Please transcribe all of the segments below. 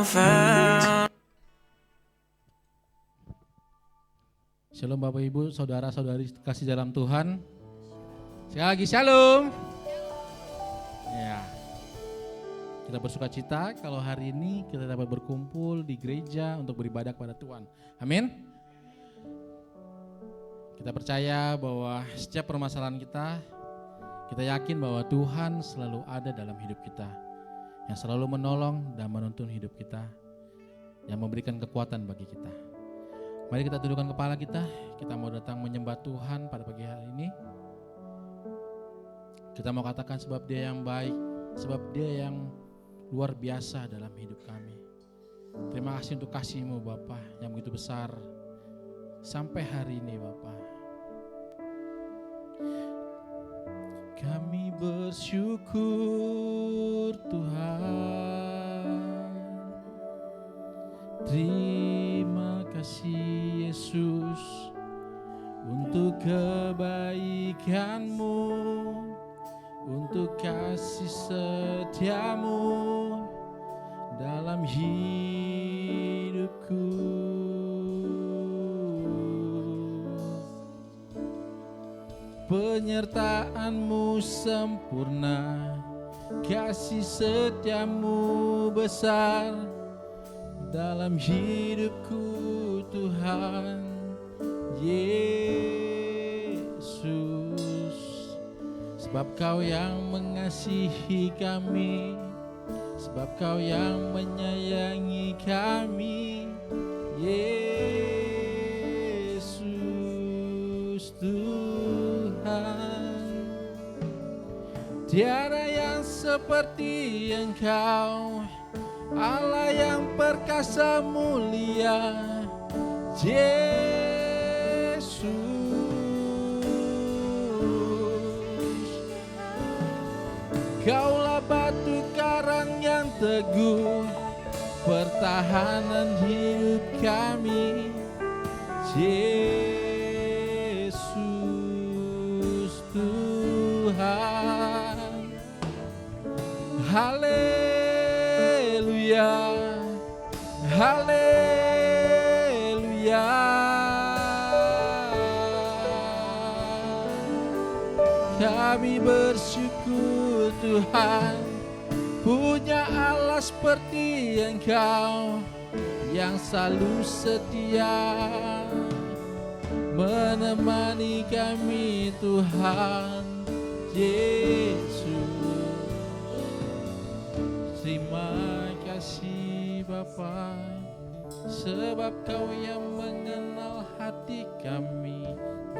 found. Shalom Bapak Ibu, saudara-saudari kasih dalam Tuhan. Sekali lagi shalom. Ya. Kita bersuka cita kalau hari ini kita dapat berkumpul di gereja untuk beribadah kepada Tuhan. Amin. Kita percaya bahwa setiap permasalahan kita yakin bahwa Tuhan selalu ada dalam hidup kita, yang selalu menolong dan menuntun hidup kita, yang memberikan kekuatan bagi kita. Mari kita tundukkan kepala kita mau datang menyembah Tuhan pada pagi hari ini. Kita mau katakan sebab Dia yang baik, sebab Dia yang luar biasa dalam hidup kami. Terima kasih untuk kasih-Mu Bapa yang begitu besar sampai hari ini Bapa. Kami bersyukur Tuhan. Terima kasih Yesus untuk kebaikan-Mu, untuk kasih setia-Mu dalam hidupku. Penyertaan-Mu sempurna, kasih setia-Mu besar dalam hidupku Tuhan Yesus. Sebab Kau yang mengasihi kami, sebab Kau yang menyayangi kami, Yesus Tuhan. Tiada yang seperti Engkau, Allah yang perkasa mulia, Yesus. Kaulah batu karang yang teguh, pertahanan hidup kami, Yesus Tuhan. Haleluya, haleluya. Kami bersyukur Tuhan punya Allah seperti Engkau yang selalu setia menemani kami Tuhan Yesus. Terima kasih Bapa, sebab Kau yang mengenal hati kami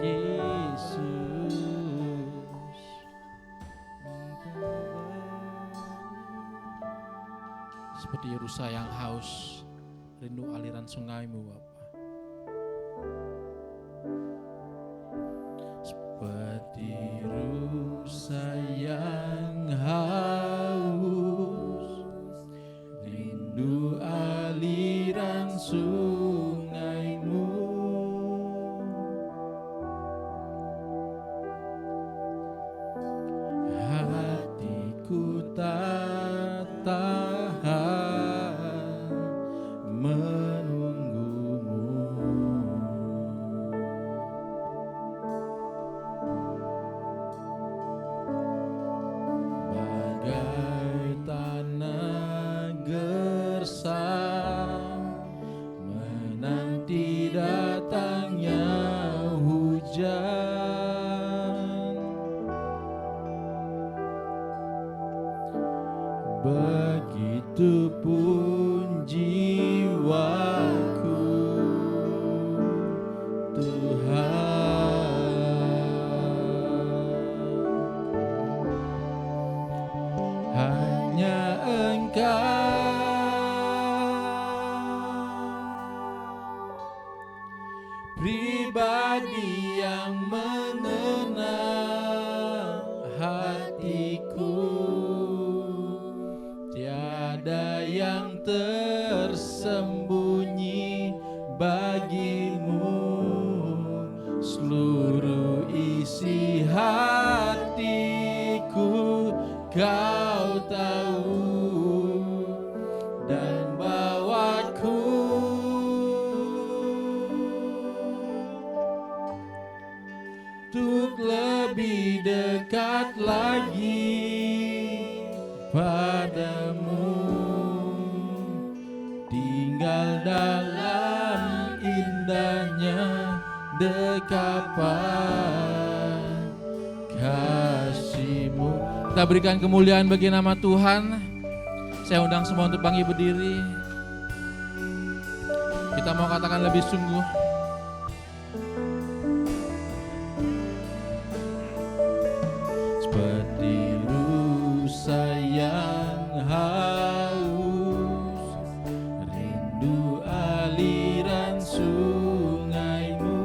Yesus. Seperti rusa yang haus, rindu aliran sungai-Mu Bapa. Seperti rusa yang haus, rindu aliran sungai-Mu. Hatiku tak tahan menunggu-Mu. Bagai tanah gersang menanti datangnya hujan, begitupun jiwaku Tuhan. Hanya Engkau pribadi yang mengenal hatiku, tiada yang tersembunyi bagi-Mu. Seluruh isi hatiku Kau tahu, dan bawa padamu, tinggal dalam indahnya dekapan kasih-Mu. Kita berikan kemuliaan bagi nama Tuhan. Saya undang semua untuk bangkit berdiri. Kita mau katakan lebih sungguh. Seperti rusa yang haus, rindu aliran sungai-Mu.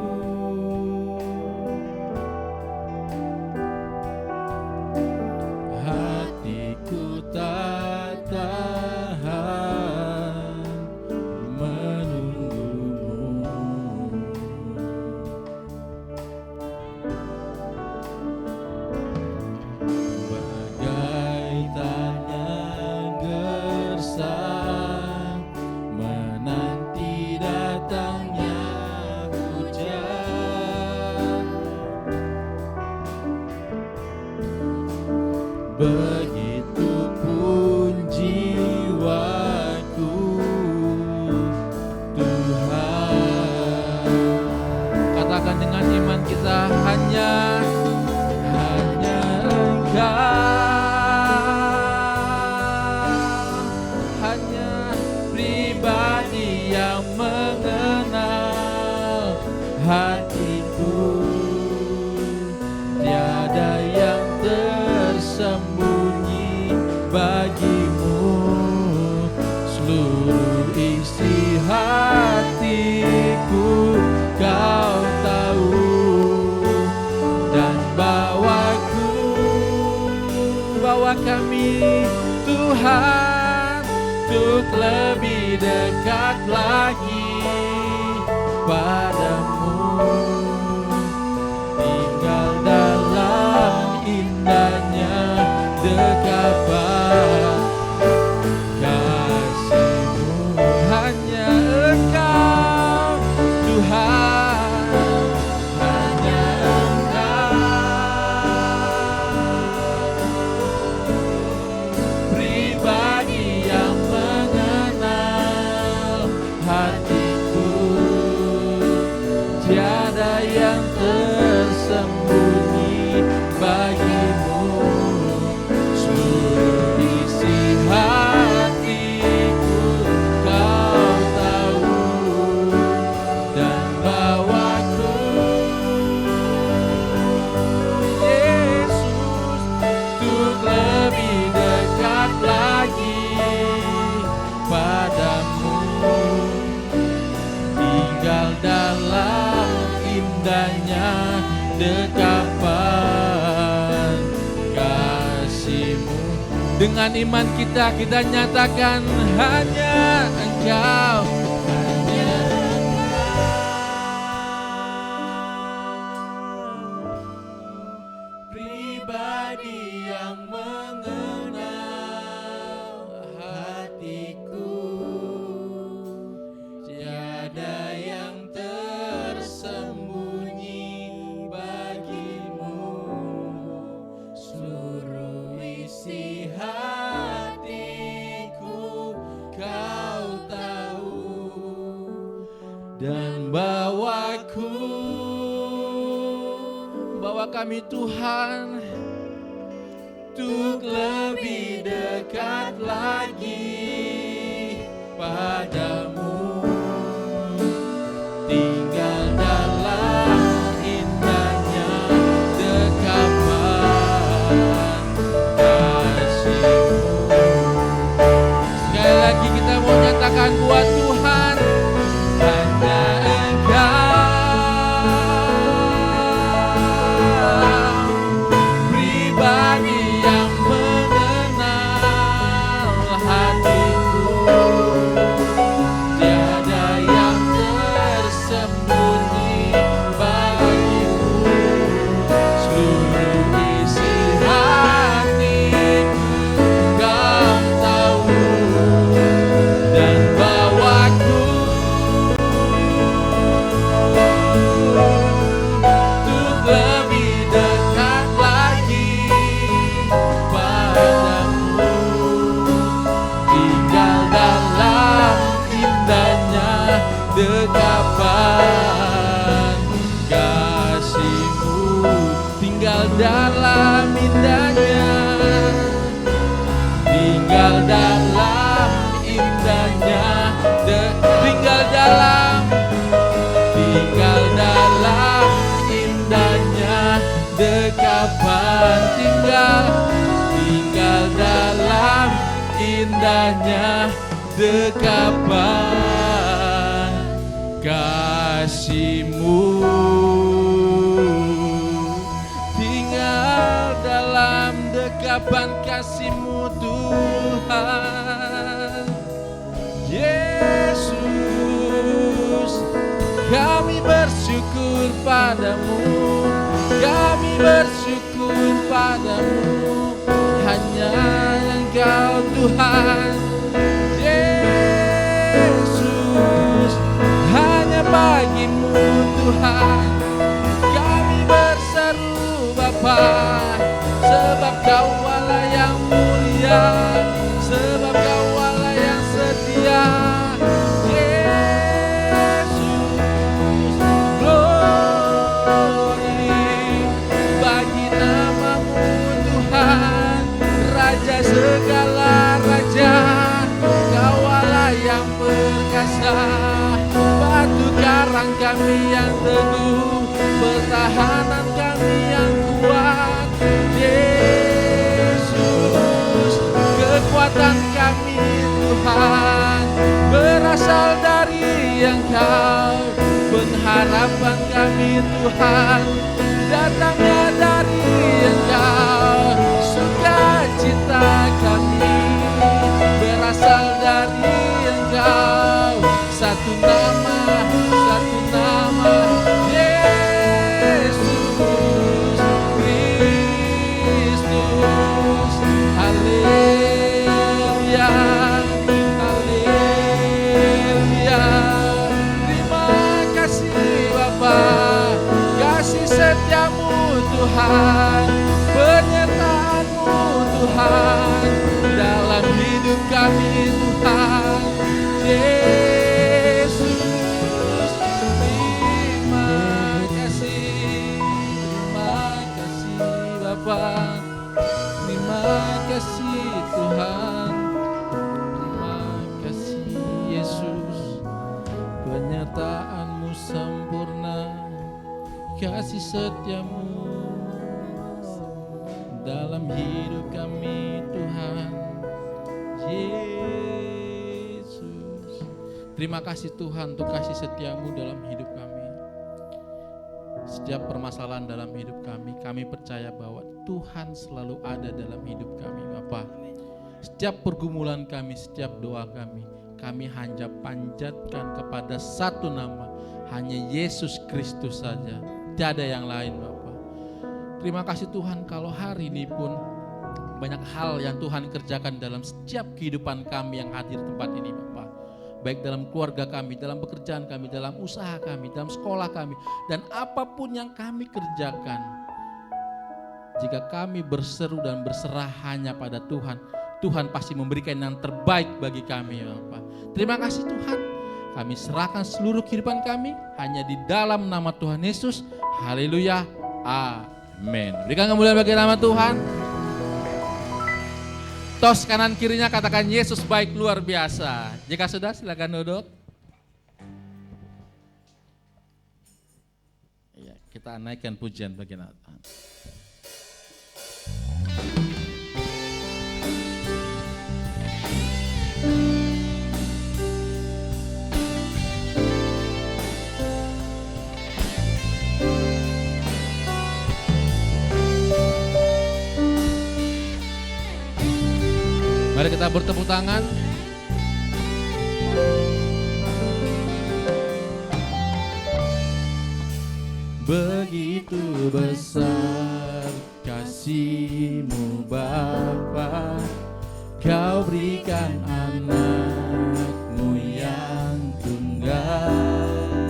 Hatiku tak tahan menunggu-Mu. Bagai tanya gersang menanti datangnya hujan, begitu pun jiwaku, Tuhan. Katakan dengan iman kita, hanya Engkau, hanya pribadi yang mengenal hatiku. Tiada yang tersembunyi bagi-Mu, seluruh isi hatiku Kau tahu. Dan bawa kami Tuhan untuk lebih dekat lagi padamu, tinggal dalam indahnya dekapan kasih-Mu. Hanya Engkau Tuhan, hanya Engkau, pribadi yang mengenal hatiku. Tiada yang tersembunyi bagi-Mu, seluruh isi hatiku Kau tahu. Dan bawaku Yesus untuk lebih dekat lagi padamu, tinggal dalam indahnya dekapan kasih-Mu. Dengan iman kita nyatakan, hanya Engkau, hanya Engkau, pribadi yang mengenal hatiku. Tiada yang tersembunyi bagi-Mu, seluruh isi hatiku Kau tahu. Dan bawa kami Tuhan untuk lebih dekat lagi padamu, tinggal dalam indahnya dekapan kasih-Mu. Sekali lagi kita mau nyatakan buat Tuhan, hanya Engkau, pribadi yang mengenal hati. indahnya dekapan kasih-Mu, tinggal dalam dekapan kasih-Mu Tuhan. Yesus, kami bersyukur padamu, kami bersyukur padamu, hanya Engkau Tuhan. Yesus, hanya bagi-Mu Tuhan kami berseru Bapa, sebab Kau Allah yang mulia, sebab Kau Allah yang setia. Yesus, glory bagi nama-Mu Tuhan, Raja segala raja, Kau Allah yang perkasa, batu karang kami yang teguh, pertahanan kami yang kuat. Yesus, kekuatan kami Tuhan berasal dari Engkau, pengharapan kami Tuhan datangnya dari Engkau, sukacita kami berasal dari Engkau. Satu nama, Yesus Kristus. Haleluya, haleluya. Terima kasih Bapa, kasih setia-Mu Tuhan, penyertaan-Mu Tuhan dalam hidup kami Tuhan. Yesus, terima kasih Bapa, terima kasih Tuhan, terima kasih Yesus, penyertaan-Mu sempurna, kasih setia-Mu dalam hidup kami Tuhan. Yesus, terima kasih Tuhan untuk kasih setia-Mu dalam hidup kami. Setiap permasalahan dalam hidup kami percaya bahwa Tuhan selalu ada dalam hidup kami Bapa. Setiap pergumulan kami, setiap doa kami hanya panjatkan kepada satu nama, hanya Yesus Kristus saja, tidak ada yang lain Bapa. Terima kasih Tuhan kalau hari ini pun banyak hal yang Tuhan kerjakan dalam setiap kehidupan kami yang hadir di tempat ini Bapa. Baik dalam keluarga kami, dalam pekerjaan kami, dalam usaha kami, dalam sekolah kami, dan apapun yang kami kerjakan. Jika kami berseru dan berserah hanya pada Tuhan, Tuhan pasti memberikan yang terbaik bagi kami Bapa. Terima kasih Tuhan, kami serahkan seluruh kehidupan kami hanya di dalam nama Tuhan Yesus. Haleluya, amin. Berikan kemuliaan bagi nama Tuhan. Tos kanan kirinya katakan Yesus baik luar biasa. Jika sudah silakan duduk. Ya, kita naikkan pujian bagi nama Tuhan. Mari kita bertepuk tangan. Begitu besar kasih-Mu Bapa, Kau berikan anak-Mu yang tunggal.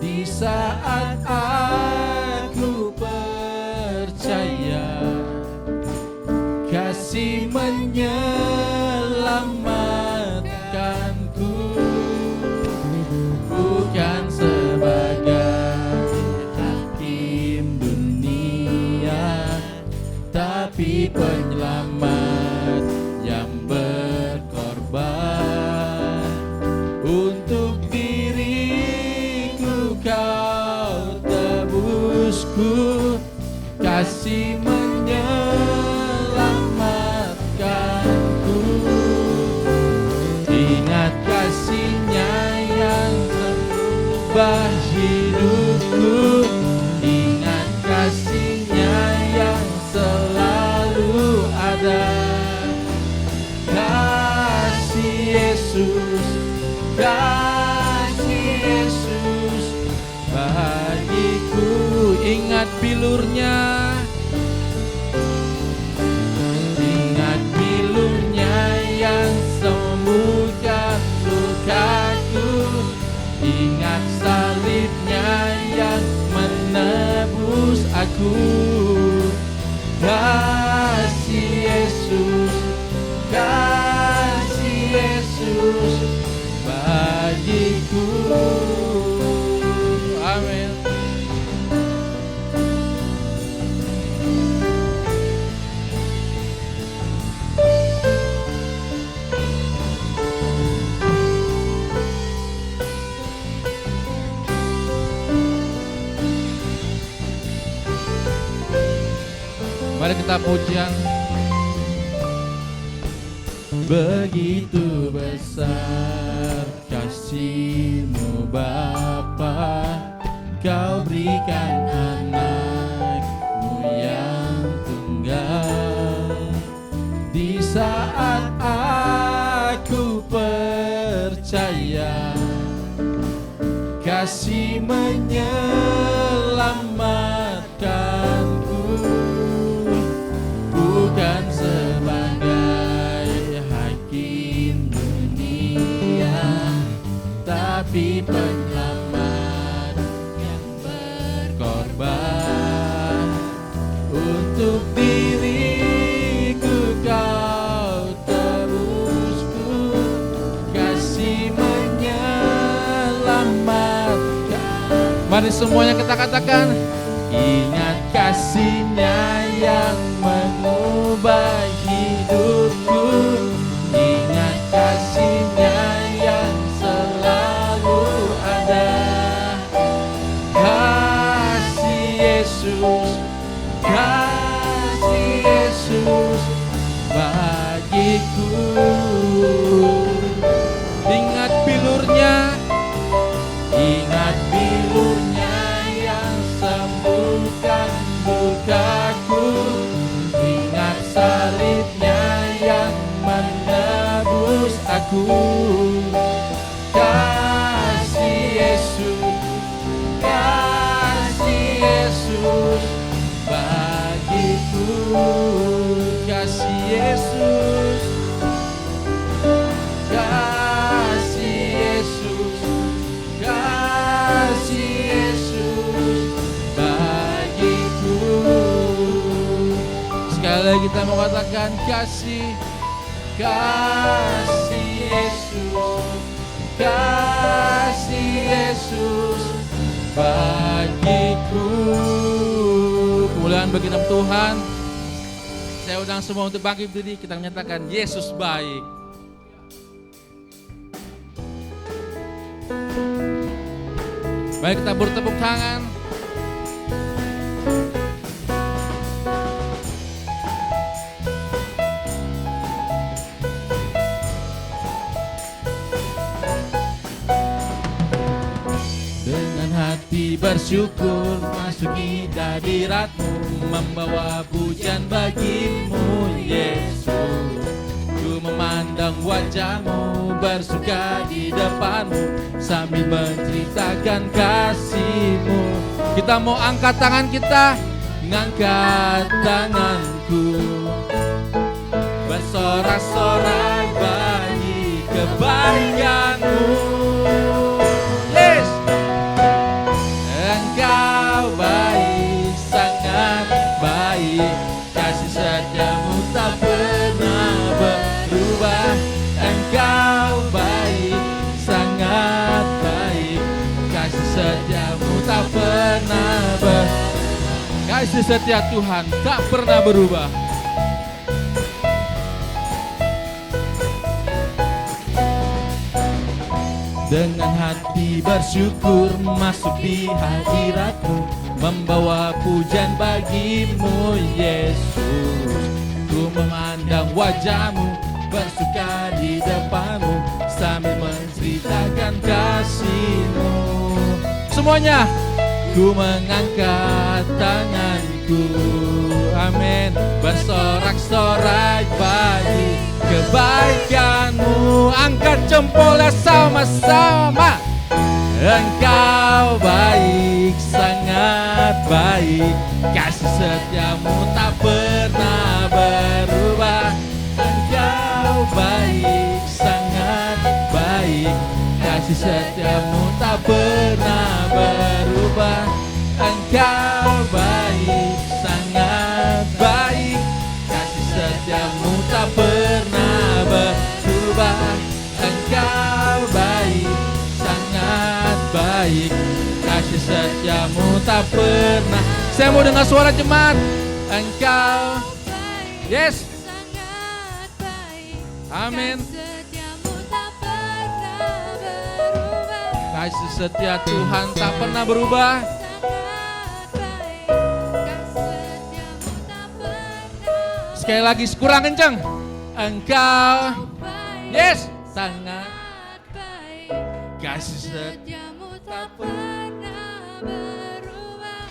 Di saat aku percaya kasih menyelamatkanku, bukan sebagai hakim dunia, tapi penyelamat yang berkorban. Untuk diriku Kau tebusku, kasih menyelamatkanku. mengubah hidupku. Ingat kasih-Nya yang selalu ada. Kasih Yesus, kasih Yesus bagiku. Ingat bilurnya, ingat bilurnya yang sembuhkan lukaku. Ingat salibnya yang menebus aku. Kasih Yesus, kasih Yesus bagiku. Amin. Mari kita pujian. Begitu besar kasih-Mu Bapa, Kau berikan anak-Mu yang tunggal. Di saat aku percaya kasih menyelamatkanku, bukan sebagai hakim dunia, tapi penyelamat yang berkorban. Untuk diriku Kau tebusku, kasih menyelamatkan. Mari semuanya kita katakan, ingat kasih-Nya yang mengubah hidupku. Ingat kasih-Nya yang selalu ada. Kasih Yesus, kasih Yesus bagiku. Ingat bilurnya, ingat bilurnya yang sembuhkan lukaku. Ingat salibnya yang menebus aku. Kasih Yesus, kasih Yesus bagiku. Kasih Yesus, kasih Yesus, kasih Yesus bagiku. Sekali lagi kita mau katakan kasih, kasih Yesus, kasih Yesus bagiku. Kemuliaan bagi nama Tuhan. Saya undang semua untuk bangkit berdiri, kita menyatakan Yesus baik. Baik, kita bertepuk tangan. Dengan hati bersyukur masuki hadirat-Mu, membawa pujian bagi-Mu Yesus. Ku memandang wajah-Mu, bersuka di depan-Mu, sambil menceritakan kasih-Mu. Kita mau angkat tangan kita, ngangkat tanganku, bersorak-sorak bagi kebaikan-Mu. Yes, Engkau baik, sangat baik, kasih setia-Mu tak pernah berubah. Engkau baik, sangat baik, kasih setia-Mu tak pernah berubah. Kasih setia Tuhan tak pernah berubah. Dengan hati bersyukur masuk di hadirat-Mu, membawa pujian bagi-Mu Yesus. Ku memandang wajah-Mu, bersuka di depan-Mu, sambil menceritakan kasih-Mu. semuanya. Ku mengangkat tanganku, amin, bersorak-sorak bagi kebaikan-Mu. Angkat jempolnya sama-sama. Engkau baik, sangat baik, kasih setia-Mu tak pernah berubah. Engkau baik, sangat baik, kasih setia-Mu tak pernah berubah. Engkau baik, sangat baik, kasih setia-Mu tak pernah berubah. Engkau baik, sangat baik, kasih setia-Mu tak pernah. Saya mau dengar suara jemaat. Engkau, yes, amin. Kasih setia Tuhan tak pernah berubah. Sekali lagi, kurang kencang. Engkau, yes, sangat kasih setia-Mu tak pernah berubah.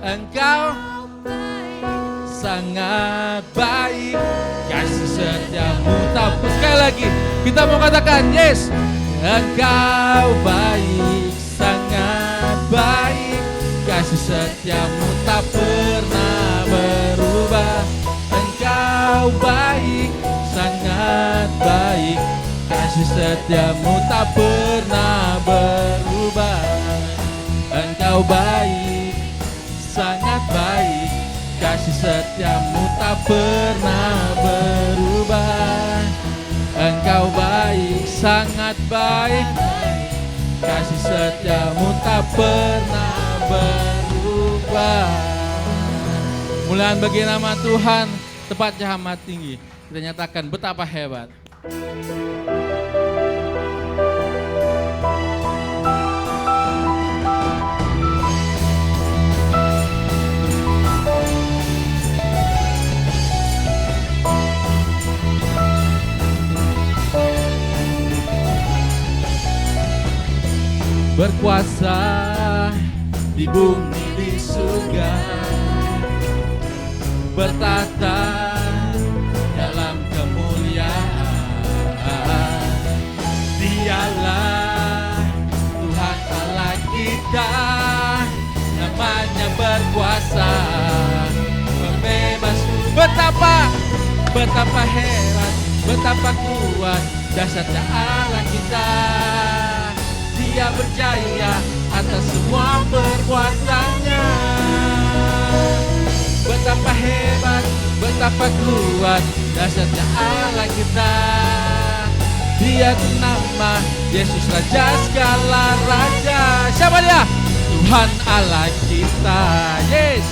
Engkau sangat baik, kasih setia-Mu tak pernah. Sekali lagi, kita mau katakan, yes. Engkau baik, sangat baik, kasih setia-Mu tak pernah berubah. Engkau baik, sangat baik, kasih setia-Mu tak pernah berubah. Engkau baik, sangat baik, kasih setia-Mu tak pernah berubah. Engkau baik, sangat baik, kasih setia-Mu tak pernah berubah. Muliaan bagi nama Tuhan, tepatnya amat tinggi. Kita nyatakan betapa hebat. Berkuasa di bumi di surga, bertata dalam kemuliaan. Dialah Tuhan Allah kita, namanya berkuasa, membebas. Betapa hebat, betapa kuat dasarnya Allah kita. Dia berjaya atas semua perbuatannya. Betapa hebat, betapa kuat dasarnya Allah kita. Dia nama Yesus Raja segala raja. Siapa dia? Tuhan Allah kita. Yes.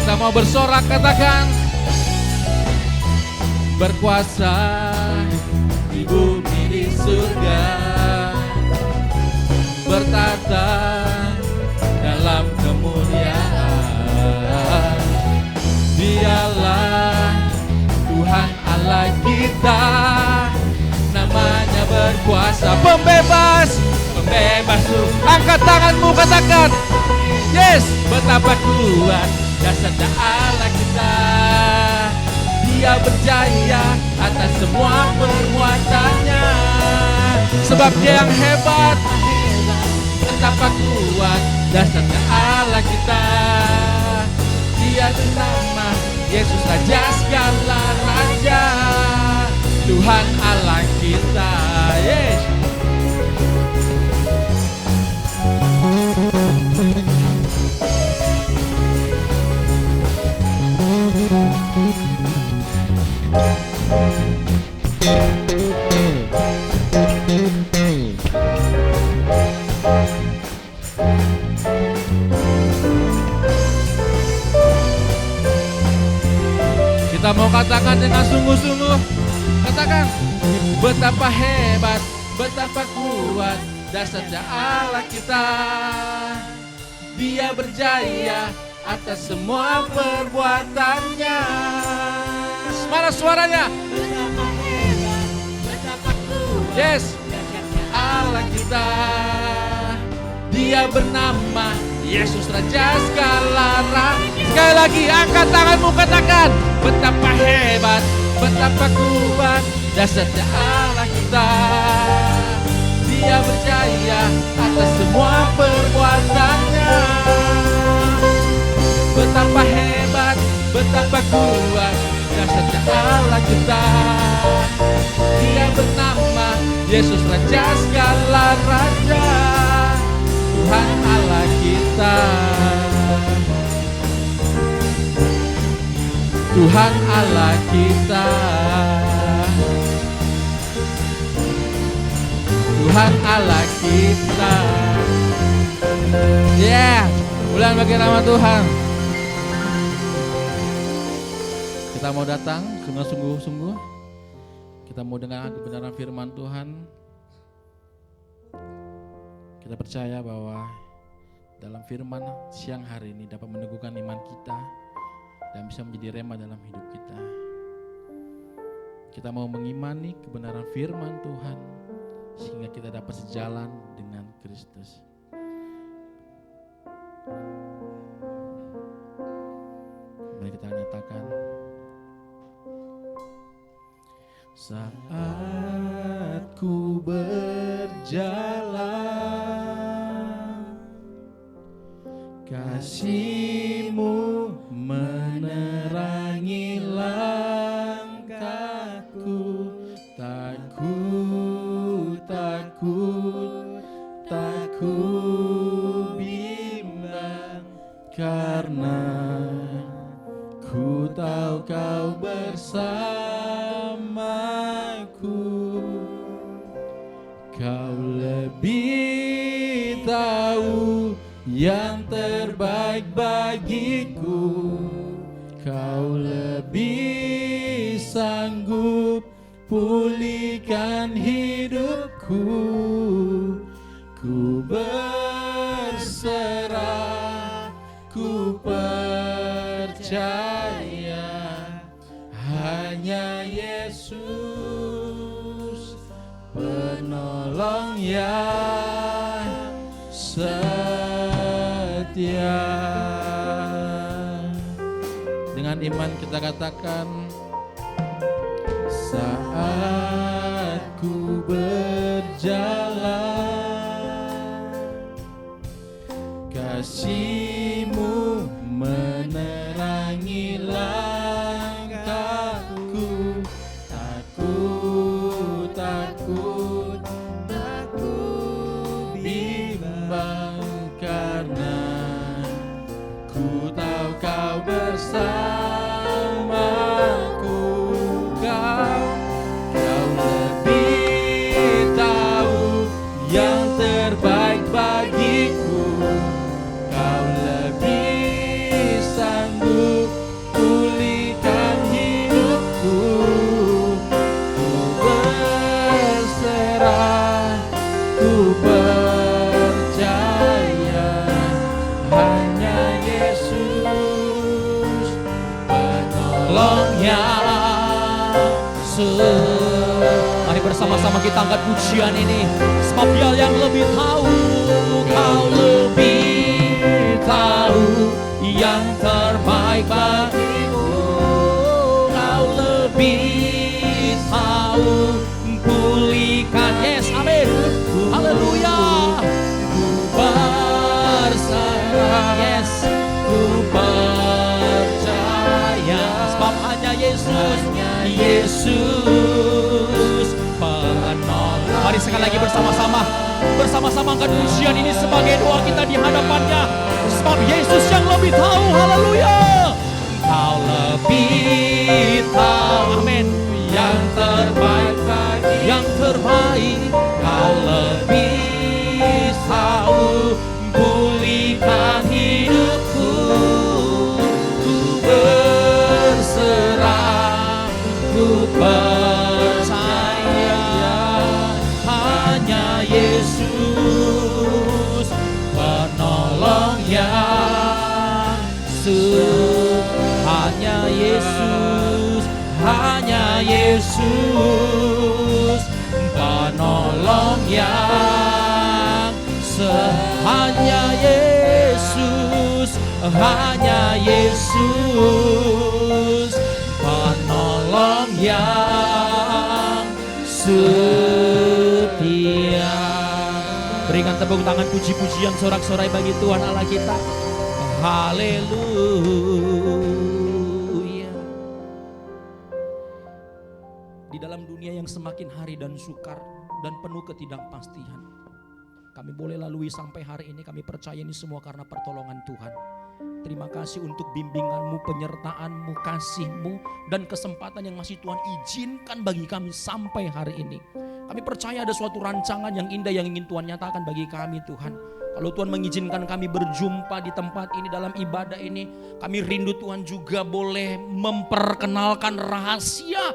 Kita mau bersorak, katakan. Berkuasa di bumi di surga, bertata dalam kemuliaan. Dialah Tuhan Allah kita, namanya berkuasa, pembebas. Angkat tanganmu, katakan, yes. Betapa kuat dasarnya Allah kita. Dia berjaya atas semua perbuatannya. Sebab Dia yang hebat, betapa kuat dasarnya Allah kita. Dia bernama Yesus Raja segala raja, Tuhan Allah kita. Yes. Kita mau katakan dengan sungguh-sungguh, katakan, betapa hebat, betapa kuat dasarnya Allah kita. Dia berjaya atas semua perbuatannya. Mana suaranya? Yes, Allah kita, Dia bernama Yesus Raja segala raja. Sekali lagi angkat tanganmu, katakan betapa hebat, betapa kuat dasarnya Allah kita. Dia berjaya atas semua perbuatannya. Betapa hebat, betapa kuat dasarnya Allah kita. Dia bernama Yesus Raja segala raja, Tuhan Allah kita. Tuhan Allah kita. Tuhan Allah kita. Yeah, bulan bagi nama Tuhan. Kita mau datang dengan sungguh-sungguh. Kita mau dengar kebenaran firman Tuhan. Kita percaya bahwa dalam firman siang hari ini dapat meneguhkan iman kita dan bisa menjadi rema dalam hidup kita. Kita mau mengimani kebenaran firman Tuhan sehingga kita dapat sejalan dengan Kristus. Mari kita nyatakan. Saat ku berjalan, kasih-Mu menerangi langkahku. Tak ku bimbang, karena ku tahu Kau bersamaku. Kau lebih tahu yang terbaik bagiku. Kau lebih sanggup pulihkan hidupku. Ku berserah, ku percaya, hanya Yesus penolong yang setia. Dengan iman kita katakan, saat ku berjalan, kasih-Mu menerangi langkahku. Tak ku bimbang, karena ku tahu Kau bersamaku. Kau lebih tahu yang terbaik bagiku. Kau lebih sanggup pulihkan hidupku. Ku berserah, ku percaya, hanya Yesus penolong yang Mari bersama-sama kita angkat pujian ini, sebab Dia yang lebih tahu. Kau lebih tahu yang terbaik bagiku. Kau lebih tahu pulihkan. Yes, amin. Haleluya. Ku berserah, Yes, ku percaya, sebab hanya Yesus penolong. Mari sekali lagi bersama-sama angkat pujian ini sebagai doa kita di hadapannya, sebab Yesus yang lebih tahu. Haleluya. Kau lebih tahu, amin, yang terbaik bagi, yang terbaik. Kau lebih tahu pulihkan hidupku. Ku berserah, ku percaya, hanya Yesus penolong yang Hanya Yesus, hanya Yesus penolong yang hanya Yesus, hanya Yesus, penolong yang setia. Berikan tepuk tangan puji-pujian sorak-sorai bagi Tuhan Allah kita. Haleluya. Di dalam dunia yang semakin hari dan sukar dan penuh ketidakpastian, kami boleh lalui sampai hari ini. Kami percaya ini semua karena pertolongan Tuhan. Terima kasih untuk bimbinganmu, penyertaanmu, kasihmu, dan kesempatan yang masih Tuhan izinkan bagi kami sampai hari ini. Kami percaya ada suatu rancangan yang indah yang ingin Tuhan nyatakan bagi kami, Tuhan. Kalau Tuhan mengizinkan kami berjumpa di tempat ini dalam ibadah ini, kami rindu Tuhan juga boleh memperkenalkan rahasia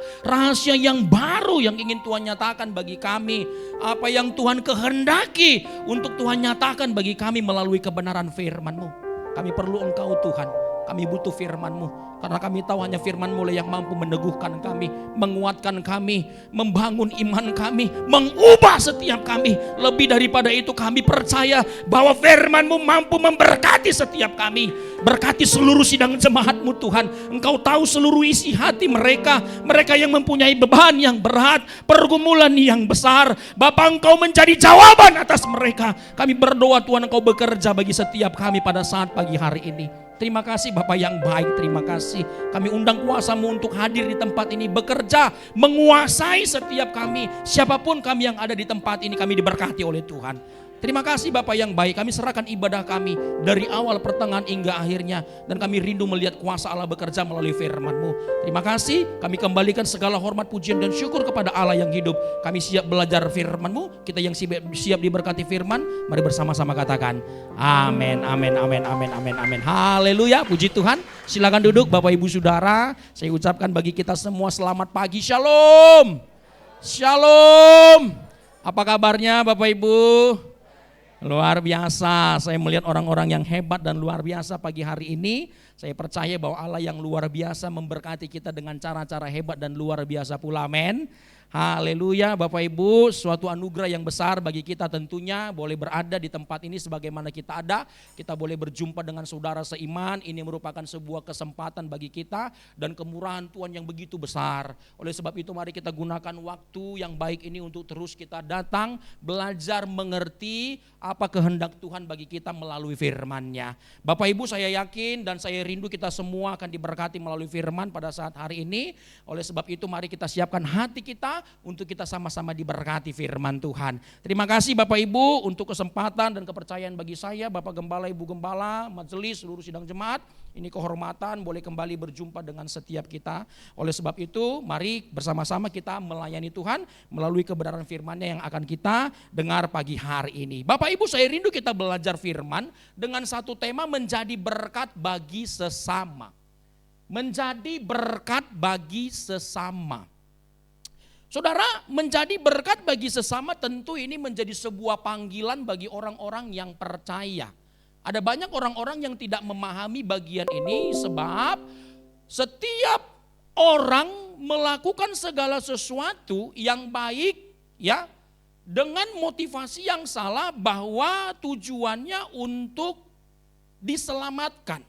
yang baru yang ingin Tuhan nyatakan bagi kami. Apa yang Tuhan kehendaki untuk Tuhan nyatakan bagi kami melalui kebenaran firman-Mu. Kami perlu Engkau Tuhan, kami butuh firman-Mu. Karena kami tahu hanya firman-Mu yang mampu meneguhkan kami, menguatkan kami, membangun iman kami, mengubah setiap kami. Lebih daripada itu kami percaya bahwa firman-Mu mampu memberkati setiap kami. Berkati seluruh sidang jemaat-Mu Tuhan. Engkau tahu seluruh isi hati mereka. Mereka yang mempunyai beban yang berat, pergumulan yang besar. Bapa, Engkau menjadi jawaban atas mereka. Kami berdoa Tuhan Engkau bekerja bagi setiap kami pada saat pagi hari ini. Terima kasih Bapak yang baik, terima kasih. Kami undang kuasa-Mu untuk hadir di tempat ini, bekerja, menguasai setiap kami. Siapapun kami yang ada di tempat ini, kami diberkati oleh Tuhan. Terima kasih Bapak yang baik, kami serahkan ibadah kami dari awal, pertengahan hingga akhirnya. Dan kami rindu melihat kuasa Allah bekerja melalui firman-Mu. Terima kasih, kami kembalikan segala hormat, pujian dan syukur kepada Allah yang hidup. Kami siap belajar firman-Mu, kita yang siap diberkati firman, mari bersama-sama katakan amin, amin, amin, amin, amin, amin. Haleluya, puji Tuhan. Silakan duduk Bapak Ibu Saudara. Saya ucapkan bagi kita semua selamat pagi, shalom. Shalom. Apa kabarnya Bapak Ibu? Luar biasa, saya melihat orang-orang yang hebat dan luar biasa pagi hari ini. Saya percaya bahwa Allah yang luar biasa memberkati kita dengan cara-cara hebat dan luar biasa pula, amin. Haleluya, Bapak Ibu, suatu anugerah yang besar bagi kita tentunya boleh berada di tempat ini sebagaimana kita ada. Kita boleh berjumpa dengan saudara seiman, ini merupakan sebuah kesempatan bagi kita dan kemurahan Tuhan yang begitu besar. Oleh sebab itu mari kita gunakan waktu yang baik ini untuk terus kita datang, belajar mengerti apa kehendak Tuhan bagi kita melalui firman-Nya. Bapak Ibu, saya yakin dan saya rindu kita semua akan diberkati melalui firman pada saat hari ini. Oleh sebab itu mari kita siapkan hati kita untuk kita sama-sama diberkati firman Tuhan. Terima kasih Bapak Ibu untuk kesempatan dan kepercayaan bagi saya, Bapak Gembala, Ibu Gembala, majelis, seluruh sidang jemaat. Ini kehormatan boleh kembali berjumpa dengan setiap kita. Oleh sebab itu mari bersama-sama kita melayani Tuhan melalui kebenaran firman-Nya yang akan kita dengar pagi hari ini. Bapak Ibu, saya rindu kita belajar firman dengan satu tema, menjadi berkat bagi sesama. Menjadi berkat bagi sesama. Saudara, menjadi berkat bagi sesama tentu ini menjadi sebuah panggilan bagi orang-orang yang percaya. Ada banyak orang-orang yang tidak memahami bagian ini sebab setiap orang melakukan segala sesuatu yang baik ya dengan motivasi yang salah bahwa tujuannya untuk diselamatkan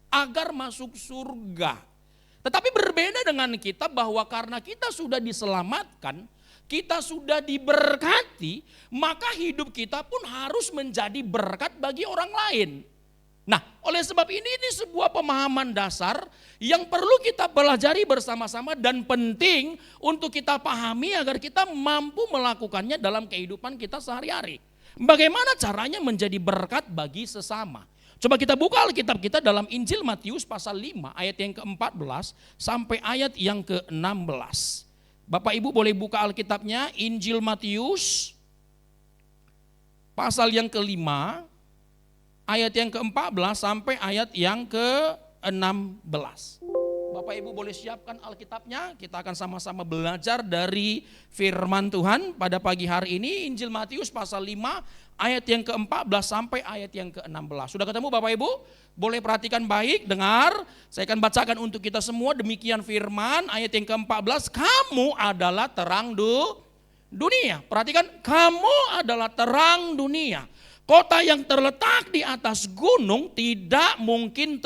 agar masuk surga. Tetapi berbeda dengan kita bahwa karena kita sudah diselamatkan, kita sudah diberkati, maka hidup kita pun harus menjadi berkat bagi orang lain. Nah, oleh sebab ini sebuah pemahaman dasar yang perlu kita pelajari bersama-sama dan penting untuk kita pahami agar kita mampu melakukannya dalam kehidupan kita sehari-hari. Bagaimana caranya menjadi berkat bagi sesama? Coba kita buka Alkitab kita dalam Injil Matius pasal 5 ayat yang ke-14 sampai ayat yang ke-16. Bapak Ibu boleh buka Alkitabnya, Injil Matius pasal yang ke-5 ayat yang ke-14 sampai ayat yang ke-16. Bapak Ibu boleh siapkan Alkitabnya, kita akan sama-sama belajar dari firman Tuhan pada pagi hari ini. Injil Matius pasal 5 ayat yang ke-14 sampai ayat yang ke-16. Sudah ketemu Bapak Ibu? Boleh perhatikan baik, dengar. Saya akan bacakan untuk kita semua, demikian firman ayat yang ke-14. Kamu adalah terang dunia. Perhatikan, kamu adalah terang dunia. Kota yang terletak di atas gunung tidak mungkin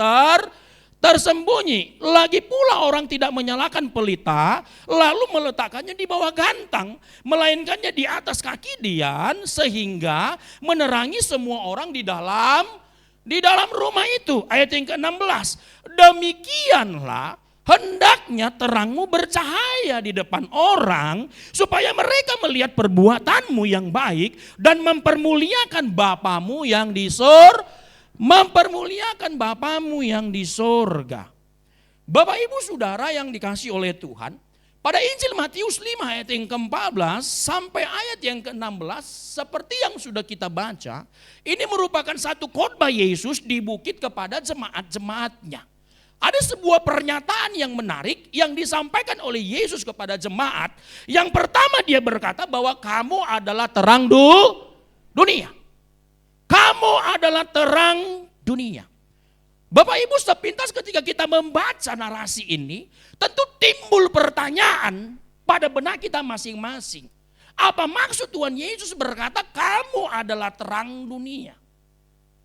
tersembunyi. Lagi pula orang tidak menyalakan pelita lalu meletakkannya di bawah gantang, melainkannya di atas kaki dian sehingga menerangi semua orang di dalam rumah itu. Ayat yang ke-16. Demikianlah hendaknya terangmu bercahaya di depan orang supaya mereka melihat perbuatanmu yang baik dan mempermuliakan Bapamu yang di sorga. Bapak Ibu Saudara yang dikasihi oleh Tuhan, pada Injil Matius 5 ayat yang ke-14 sampai ayat yang ke-16 seperti yang sudah kita baca, ini merupakan satu khotbah Yesus di bukit kepada jemaat-jemaatnya. Ada sebuah pernyataan yang menarik yang disampaikan oleh Yesus kepada jemaat. Yang pertama dia berkata bahwa kamu adalah terang dunia. Kamu adalah terang dunia. Bapak Ibu sepintas ketika kita membaca narasi ini, tentu timbul pertanyaan pada benak kita masing-masing. Apa maksud Tuhan Yesus berkata kamu adalah terang dunia?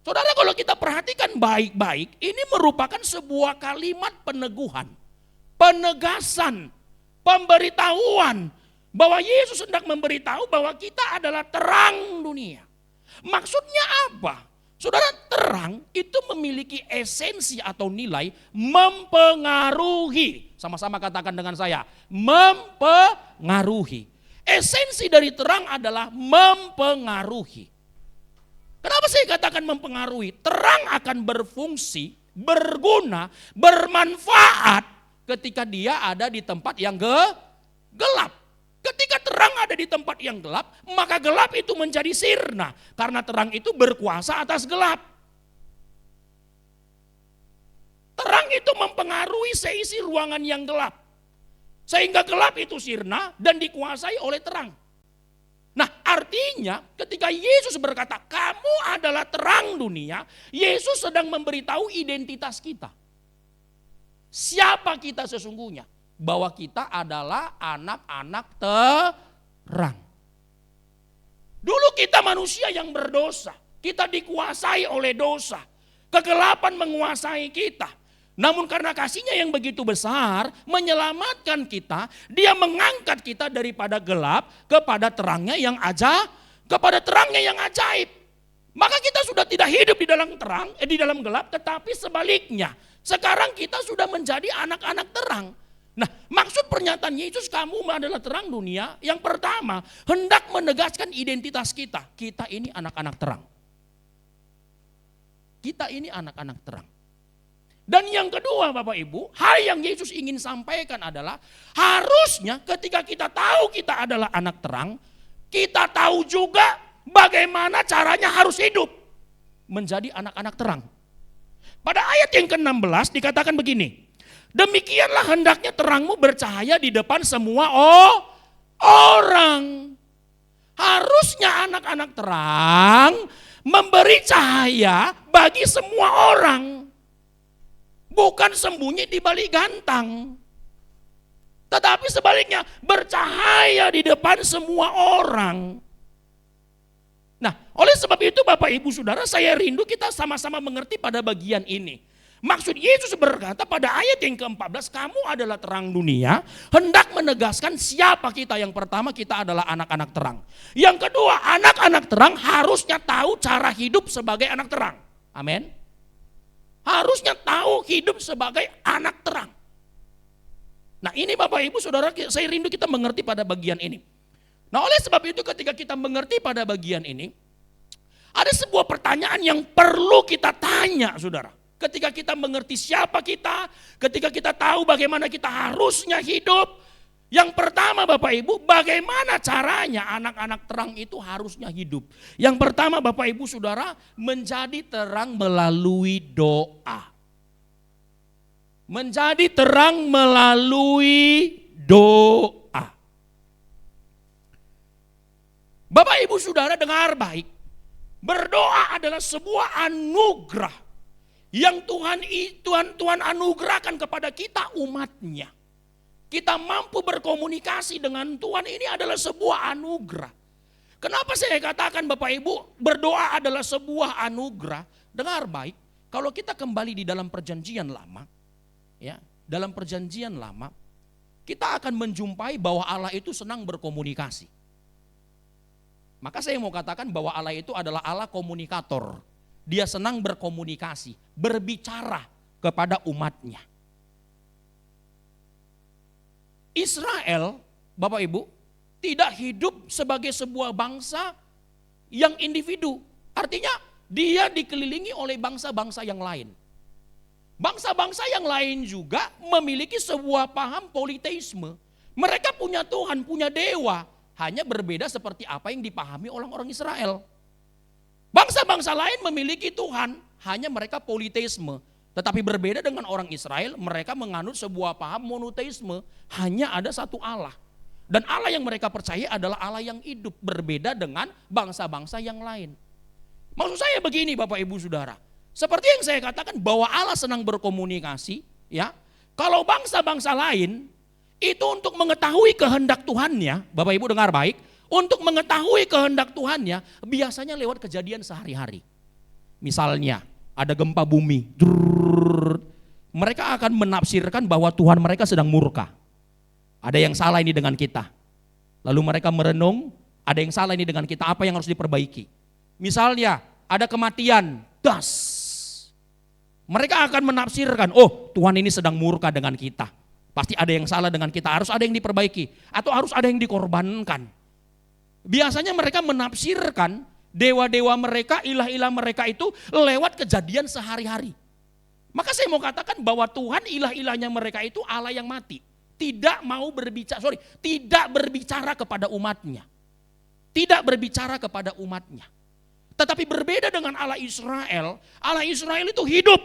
Saudara, kalau kita perhatikan baik-baik, ini merupakan sebuah kalimat peneguhan, penegasan, pemberitahuan bahwa Yesus hendak memberitahu bahwa kita adalah terang dunia. Maksudnya apa? Saudara, terang itu memiliki esensi atau nilai mempengaruhi. Sama-sama katakan dengan saya, mempengaruhi. Esensi dari terang adalah mempengaruhi. Kenapa saya katakan mempengaruhi? Terang akan berfungsi, berguna, bermanfaat ketika dia ada di tempat yang gelap. Ketika terang ada di tempat yang gelap, maka gelap itu menjadi sirna. Karena terang itu berkuasa atas gelap. Terang itu mempengaruhi seisi ruangan yang gelap. Sehingga gelap itu sirna dan dikuasai oleh terang. Nah, artinya ketika Yesus berkata kamu adalah terang dunia, Yesus sedang memberitahu identitas kita. Siapa kita sesungguhnya? Bahwa kita adalah anak-anak terang. Dulu kita manusia yang berdosa, kita dikuasai oleh dosa. Kegelapan menguasai kita. Namun karena kasih-Nya yang begitu besar menyelamatkan kita, Dia mengangkat kita daripada gelap kepada terangnya yang ajaib. Maka kita sudah tidak hidup di dalam gelap, tetapi sebaliknya. Sekarang kita sudah menjadi anak-anak terang. Nah, maksud pernyataan Yesus kamu adalah terang dunia, yang pertama hendak menegaskan identitas kita. Kita ini anak-anak terang. Kita ini anak-anak terang. Dan yang kedua Bapak Ibu, hal yang Yesus ingin sampaikan adalah harusnya ketika kita tahu kita adalah anak terang, kita tahu juga bagaimana caranya harus hidup menjadi anak-anak terang. Pada ayat yang ke-16 dikatakan begini, demikianlah hendaknya terangmu bercahaya di depan semua orang. Harusnya anak-anak terang memberi cahaya bagi semua orang. Bukan sembunyi di balik gantang. Tetapi sebaliknya bercahaya di depan semua orang. Nah, oleh sebab itu Bapak Ibu Saudara, saya rindu kita sama-sama mengerti pada bagian ini. Maksud Yesus berkata pada ayat yang ke-14, kamu adalah terang dunia, hendak menegaskan siapa kita. Yang pertama, kita adalah anak-anak terang. Yang kedua, anak-anak terang harusnya tahu cara hidup sebagai anak terang. Amin. Harusnya tahu hidup sebagai anak terang. Nah, ini Bapak Ibu Saudara, saya rindu kita mengerti pada bagian ini. Nah, oleh sebab itu ketika kita mengerti pada bagian ini, ada sebuah pertanyaan yang perlu kita tanya, Saudara. Ketika kita mengerti siapa kita, ketika kita tahu bagaimana kita harusnya hidup, yang pertama Bapak Ibu, bagaimana caranya anak-anak terang itu harusnya hidup? Yang pertama Bapak Ibu Saudara, menjadi terang melalui doa. Menjadi terang melalui doa. Bapak Ibu Saudara dengar baik, berdoa adalah sebuah anugerah yang Tuhan anugerahkan kepada kita umatnya. kita mampu berkomunikasi dengan Tuhan, ini adalah sebuah anugerah. Kenapa saya katakan Bapak Ibu, berdoa adalah sebuah anugerah? Dengar baik, kalau kita kembali di dalam perjanjian lama, ya, dalam perjanjian lama, kita akan menjumpai bahwa Allah itu senang berkomunikasi. Maka saya mau katakan bahwa Allah itu adalah Allah komunikator. Dia senang berkomunikasi, berbicara kepada umatnya. Israel, Bapak Ibu, tidak hidup sebagai sebuah bangsa yang individu. Artinya dia dikelilingi oleh bangsa-bangsa yang lain. Bangsa-bangsa yang lain juga memiliki sebuah paham politeisme. Mereka punya Tuhan, punya dewa, hanya berbeda seperti apa yang dipahami orang-orang Israel. Bangsa-bangsa lain memiliki Tuhan, hanya mereka politeisme. Tetapi berbeda dengan orang Israel, mereka menganut sebuah paham monoteisme, hanya ada satu Allah. Dan Allah yang mereka percaya adalah Allah yang hidup, berbeda dengan bangsa-bangsa yang lain. Maksud saya begini Bapak Ibu Saudara, seperti yang saya katakan bahwa Allah senang berkomunikasi, ya. Kalau bangsa-bangsa lain itu untuk mengetahui kehendak Tuhannya, Bapak Ibu dengar baik, untuk mengetahui kehendak Tuhannya biasanya lewat kejadian sehari-hari. Misalnya ada gempa bumi, mereka akan menafsirkan bahwa Tuhan mereka sedang murka. Ada yang salah ini dengan kita. Lalu mereka merenung, ada yang salah ini dengan kita, apa yang harus diperbaiki. Misalnya ada kematian, das. Mereka akan menafsirkan, oh Tuhan ini sedang murka dengan kita. Pasti ada yang salah dengan kita, harus ada yang diperbaiki. Atau harus ada yang dikorbankan. Biasanya mereka menafsirkan dewa-dewa mereka, ilah-ilah mereka itu lewat kejadian sehari-hari. Maka saya mau katakan bahwa Tuhan ilah-ilahnya mereka itu Allah yang mati. Tidak berbicara kepada umatnya. Tidak berbicara kepada umatnya. Tetapi berbeda dengan Allah Israel itu hidup.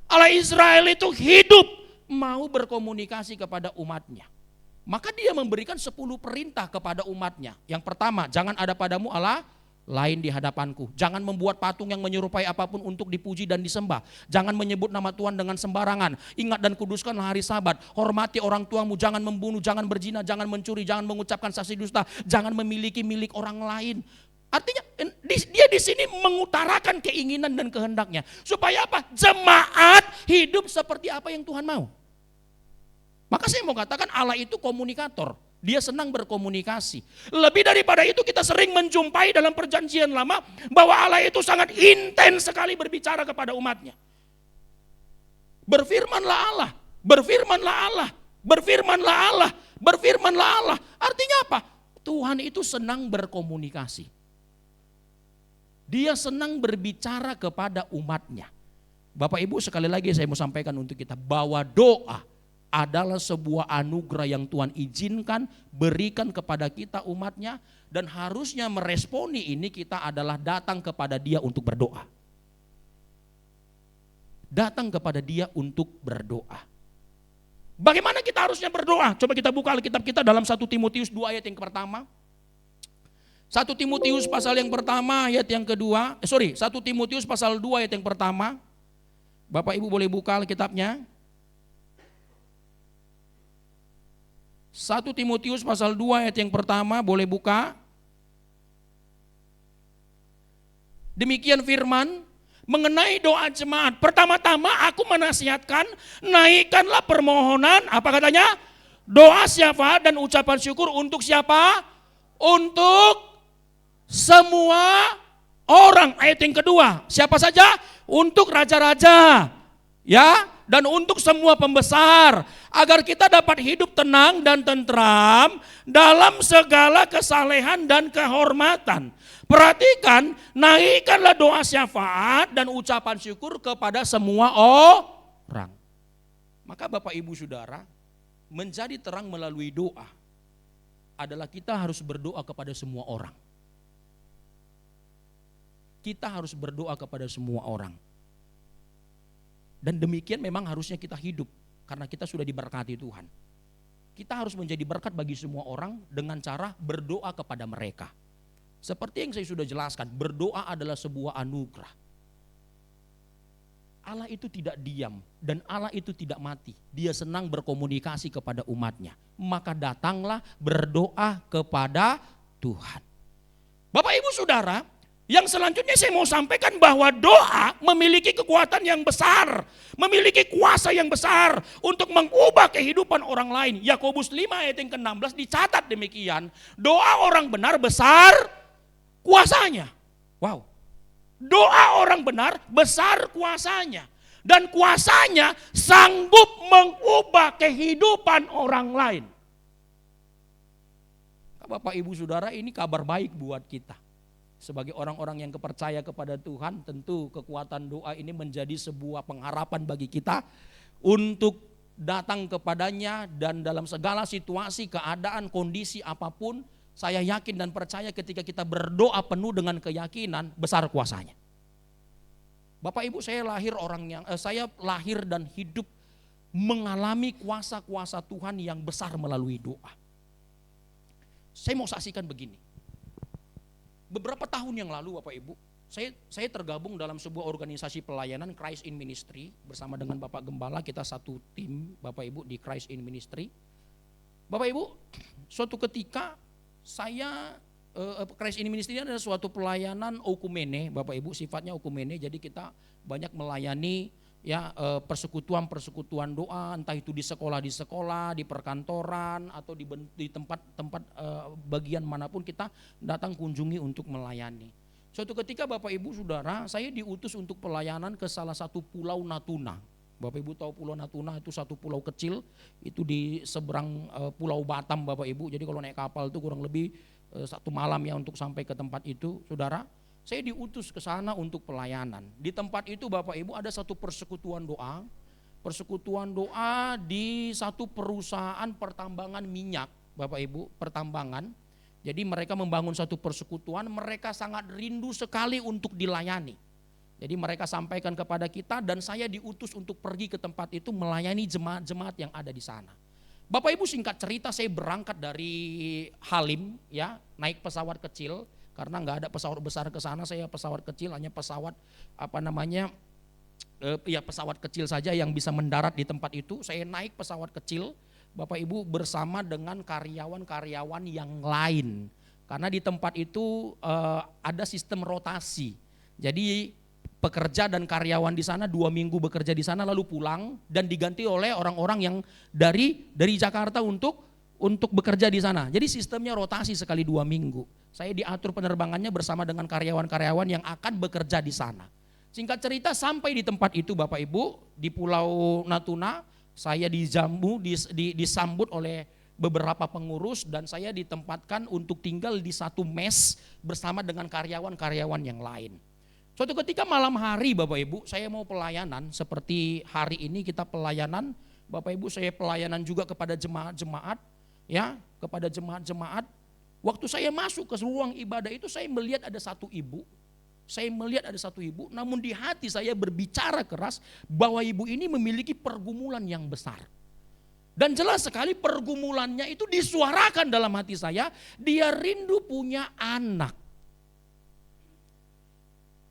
Allah Israel itu hidup, mau berkomunikasi kepada umatnya. Maka dia memberikan 10 perintah kepada umatnya. Yang pertama, jangan ada padamu Allah lain di hadapanku. Jangan membuat patung yang menyerupai apapun untuk dipuji dan disembah. Jangan menyebut nama Tuhan dengan sembarangan. Ingat dan kuduskanlah hari Sabat. Hormati orang tuamu, jangan membunuh, jangan berzina, jangan mencuri, jangan mengucapkan saksi dusta, jangan memiliki milik orang lain. Artinya dia di sini mengutarakan keinginan dan kehendaknya. Supaya apa? Jemaat hidup seperti apa yang Tuhan mau. Maka saya mau katakan Allah itu komunikator. Dia senang berkomunikasi. Lebih daripada itu kita sering menjumpai dalam perjanjian lama bahwa Allah itu sangat intens sekali berbicara kepada umatnya. Berfirmanlah Allah, berfirmanlah Allah, berfirmanlah Allah, berfirmanlah Allah. Artinya apa? Tuhan itu senang berkomunikasi. Dia senang berbicara kepada umatnya. Bapak Ibu sekali lagi saya mau sampaikan untuk kita bahwa doa adalah sebuah anugerah yang Tuhan izinkan, berikan kepada kita umatnya, dan harusnya meresponi ini kita adalah datang kepada Dia untuk berdoa. Datang kepada Dia untuk berdoa. Bagaimana kita harusnya berdoa? Coba kita buka Alkitab kita dalam 1 Timotius 2 ayat yang pertama. 1 Timotius pasal yang pertama ayat yang kedua, 1 Timotius pasal 2 ayat yang pertama. Bapak Ibu boleh buka Alkitabnya. 1 Timotius pasal 2 ayat yang pertama, boleh buka. Demikian firman mengenai doa jemaat. Pertama-tama aku menasihatkan, naikkanlah permohonan, apa katanya? Doa syafaat dan ucapan syukur untuk siapa? Untuk semua orang. Ayat yang kedua, siapa saja? Untuk raja-raja. Ya, dan untuk semua pembesar, agar kita dapat hidup tenang dan tentram dalam segala kesalehan dan kehormatan. Perhatikan, naikkanlah doa syafaat dan ucapan syukur kepada semua orang. Maka Bapak Ibu Saudara, menjadi terang melalui doa adalah kita harus berdoa kepada semua orang. Kita harus berdoa kepada semua orang. Dan demikian memang harusnya kita hidup, karena kita sudah diberkati Tuhan. Kita harus menjadi berkat bagi semua orang dengan cara berdoa kepada mereka. Seperti yang saya sudah jelaskan, berdoa adalah sebuah anugerah. Allah itu tidak diam dan Allah itu tidak mati. Dia senang berkomunikasi kepada umatnya. Maka datanglah berdoa kepada Tuhan. Bapak Ibu Saudara, yang selanjutnya saya mau sampaikan bahwa doa memiliki kekuatan yang besar, memiliki kuasa yang besar untuk mengubah kehidupan orang lain. Yakobus 5 ayat yang ke-16 dicatat demikian, doa orang benar besar kuasanya. Wow. Doa orang benar besar kuasanya. Dan kuasanya sanggup mengubah kehidupan orang lain. Bapak Ibu Saudara, ini kabar baik buat kita. Sebagai orang-orang yang percaya kepada Tuhan, tentu kekuatan doa ini menjadi sebuah pengharapan bagi kita untuk datang kepadanya, dan dalam segala situasi, keadaan, kondisi apapun, saya yakin dan percaya ketika kita berdoa penuh dengan keyakinan, besar kuasanya. Bapak Ibu, saya lahir dan hidup mengalami kuasa-kuasa Tuhan yang besar melalui doa. Saya mau saksikan begini. Beberapa tahun yang lalu Bapak Ibu, saya tergabung dalam sebuah organisasi pelayanan Christ in Ministry bersama dengan Bapak Gembala. Kita satu tim Bapak Ibu di Christ in Ministry. Bapak Ibu, suatu ketika saya Christ in Ministry ini adalah suatu pelayanan okumene Bapak Ibu, sifatnya okumene. Jadi kita banyak melayani ya persekutuan doa, entah itu di sekolah, di perkantoran, atau di tempat-tempat bagian manapun kita datang kunjungi untuk melayani. Suatu ketika Bapak Ibu Saudara, saya diutus untuk pelayanan ke salah satu pulau Natuna. Bapak Ibu tahu Pulau Natuna itu satu pulau kecil, itu di seberang Pulau Batam Bapak Ibu. Jadi kalau naik kapal itu kurang lebih 1 malam ya untuk sampai ke tempat itu. Saudara, saya diutus ke sana untuk pelayanan. Di tempat itu Bapak Ibu ada satu persekutuan doa. Persekutuan doa di satu perusahaan pertambangan minyak Bapak Ibu, pertambangan. Jadi mereka membangun satu persekutuan, mereka sangat rindu sekali untuk dilayani. Jadi mereka sampaikan kepada kita, dan saya diutus untuk pergi ke tempat itu melayani jemaat-jemaat yang ada di sana. Bapak Ibu, singkat cerita, saya berangkat dari Halim ya, naik pesawat kecil karena nggak ada pesawat besar ke sana. Saya pesawat kecil, hanya pesawat pesawat kecil saja yang bisa mendarat di tempat itu. Saya naik pesawat kecil Bapak Ibu bersama dengan karyawan-karyawan yang lain. Karena di tempat itu ada sistem rotasi. Jadi pekerja dan karyawan di sana 2 minggu bekerja di sana lalu pulang dan diganti oleh orang-orang yang dari Jakarta untuk bekerja di sana. Jadi sistemnya rotasi sekali 2 minggu. Saya diatur penerbangannya bersama dengan karyawan-karyawan yang akan bekerja di sana. Singkat cerita, sampai di tempat itu Bapak Ibu di Pulau Natuna, saya disambut oleh beberapa pengurus dan saya ditempatkan untuk tinggal di satu mes bersama dengan karyawan-karyawan yang lain. Suatu ketika malam hari Bapak Ibu, saya mau pelayanan seperti hari ini kita pelayanan. Bapak Ibu, saya pelayanan juga kepada jemaat-jemaat ya, kepada jemaat-jemaat. Waktu saya masuk ke ruang ibadah itu saya melihat ada satu ibu. Namun di hati saya berbicara keras bahwa ibu ini memiliki pergumulan yang besar. Dan jelas sekali pergumulannya itu disuarakan dalam hati saya, dia rindu punya anak.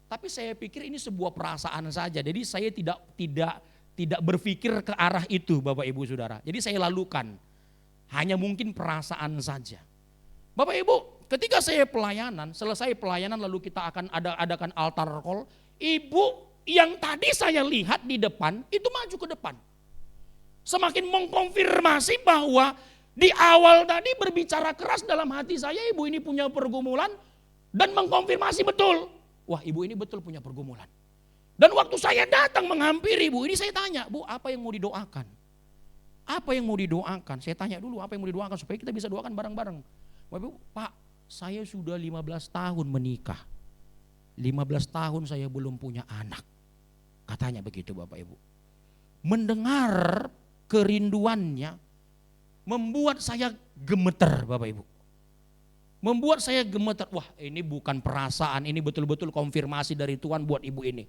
Tapi saya pikir ini sebuah perasaan saja. Jadi saya tidak berpikir ke arah itu Bapak Ibu Saudara. Jadi saya lalukan. Hanya mungkin perasaan saja. Bapak Ibu, ketika saya pelayanan, selesai pelayanan lalu kita akan adakan altar call. Ibu yang tadi saya lihat di depan itu maju ke depan. Semakin mengkonfirmasi bahwa di awal tadi berbicara keras dalam hati saya, ibu ini punya pergumulan, dan mengkonfirmasi betul. Wah, ibu ini betul punya pergumulan. Dan waktu saya datang menghampiri ibu ini, saya tanya, Bu, apa yang mau didoakan? Apa yang mau didoakan? Saya tanya dulu apa yang mau didoakan supaya kita bisa doakan bareng-bareng. Pak, saya sudah 15 tahun menikah. 15 tahun saya belum punya anak. Katanya begitu Bapak Ibu. Mendengar kerinduannya membuat saya gemeter Bapak Ibu. Membuat saya gemeter, wah ini bukan perasaan, ini betul-betul konfirmasi dari Tuhan buat ibu ini.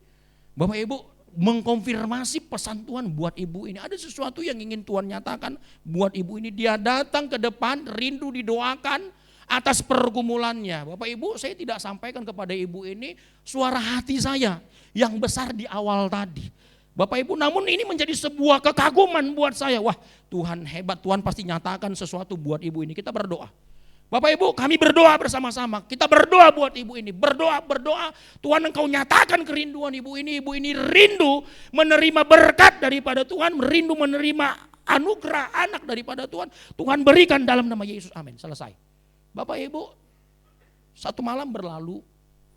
Bapak Ibu, mengkonfirmasi pesan Tuhan buat ibu ini. Ada sesuatu yang ingin Tuhan nyatakan buat ibu ini. Dia datang ke depan, rindu didoakan atas pergumulannya. Bapak Ibu, saya tidak sampaikan kepada ibu ini suara hati saya yang besar di awal tadi. Bapak Ibu, namun ini menjadi sebuah kekaguman buat saya. Wah, Tuhan hebat, Tuhan pasti nyatakan sesuatu buat ibu ini. Kita berdoa. Bapak Ibu, kami berdoa bersama-sama. Kita berdoa buat ibu ini. Berdoa. Tuhan, Engkau nyatakan kerinduan ibu ini. Ibu ini rindu menerima berkat daripada Tuhan. Rindu menerima anugerah anak daripada Tuhan. Tuhan berikan dalam nama Yesus. Amin. Selesai. Bapak Ibu, satu malam berlalu.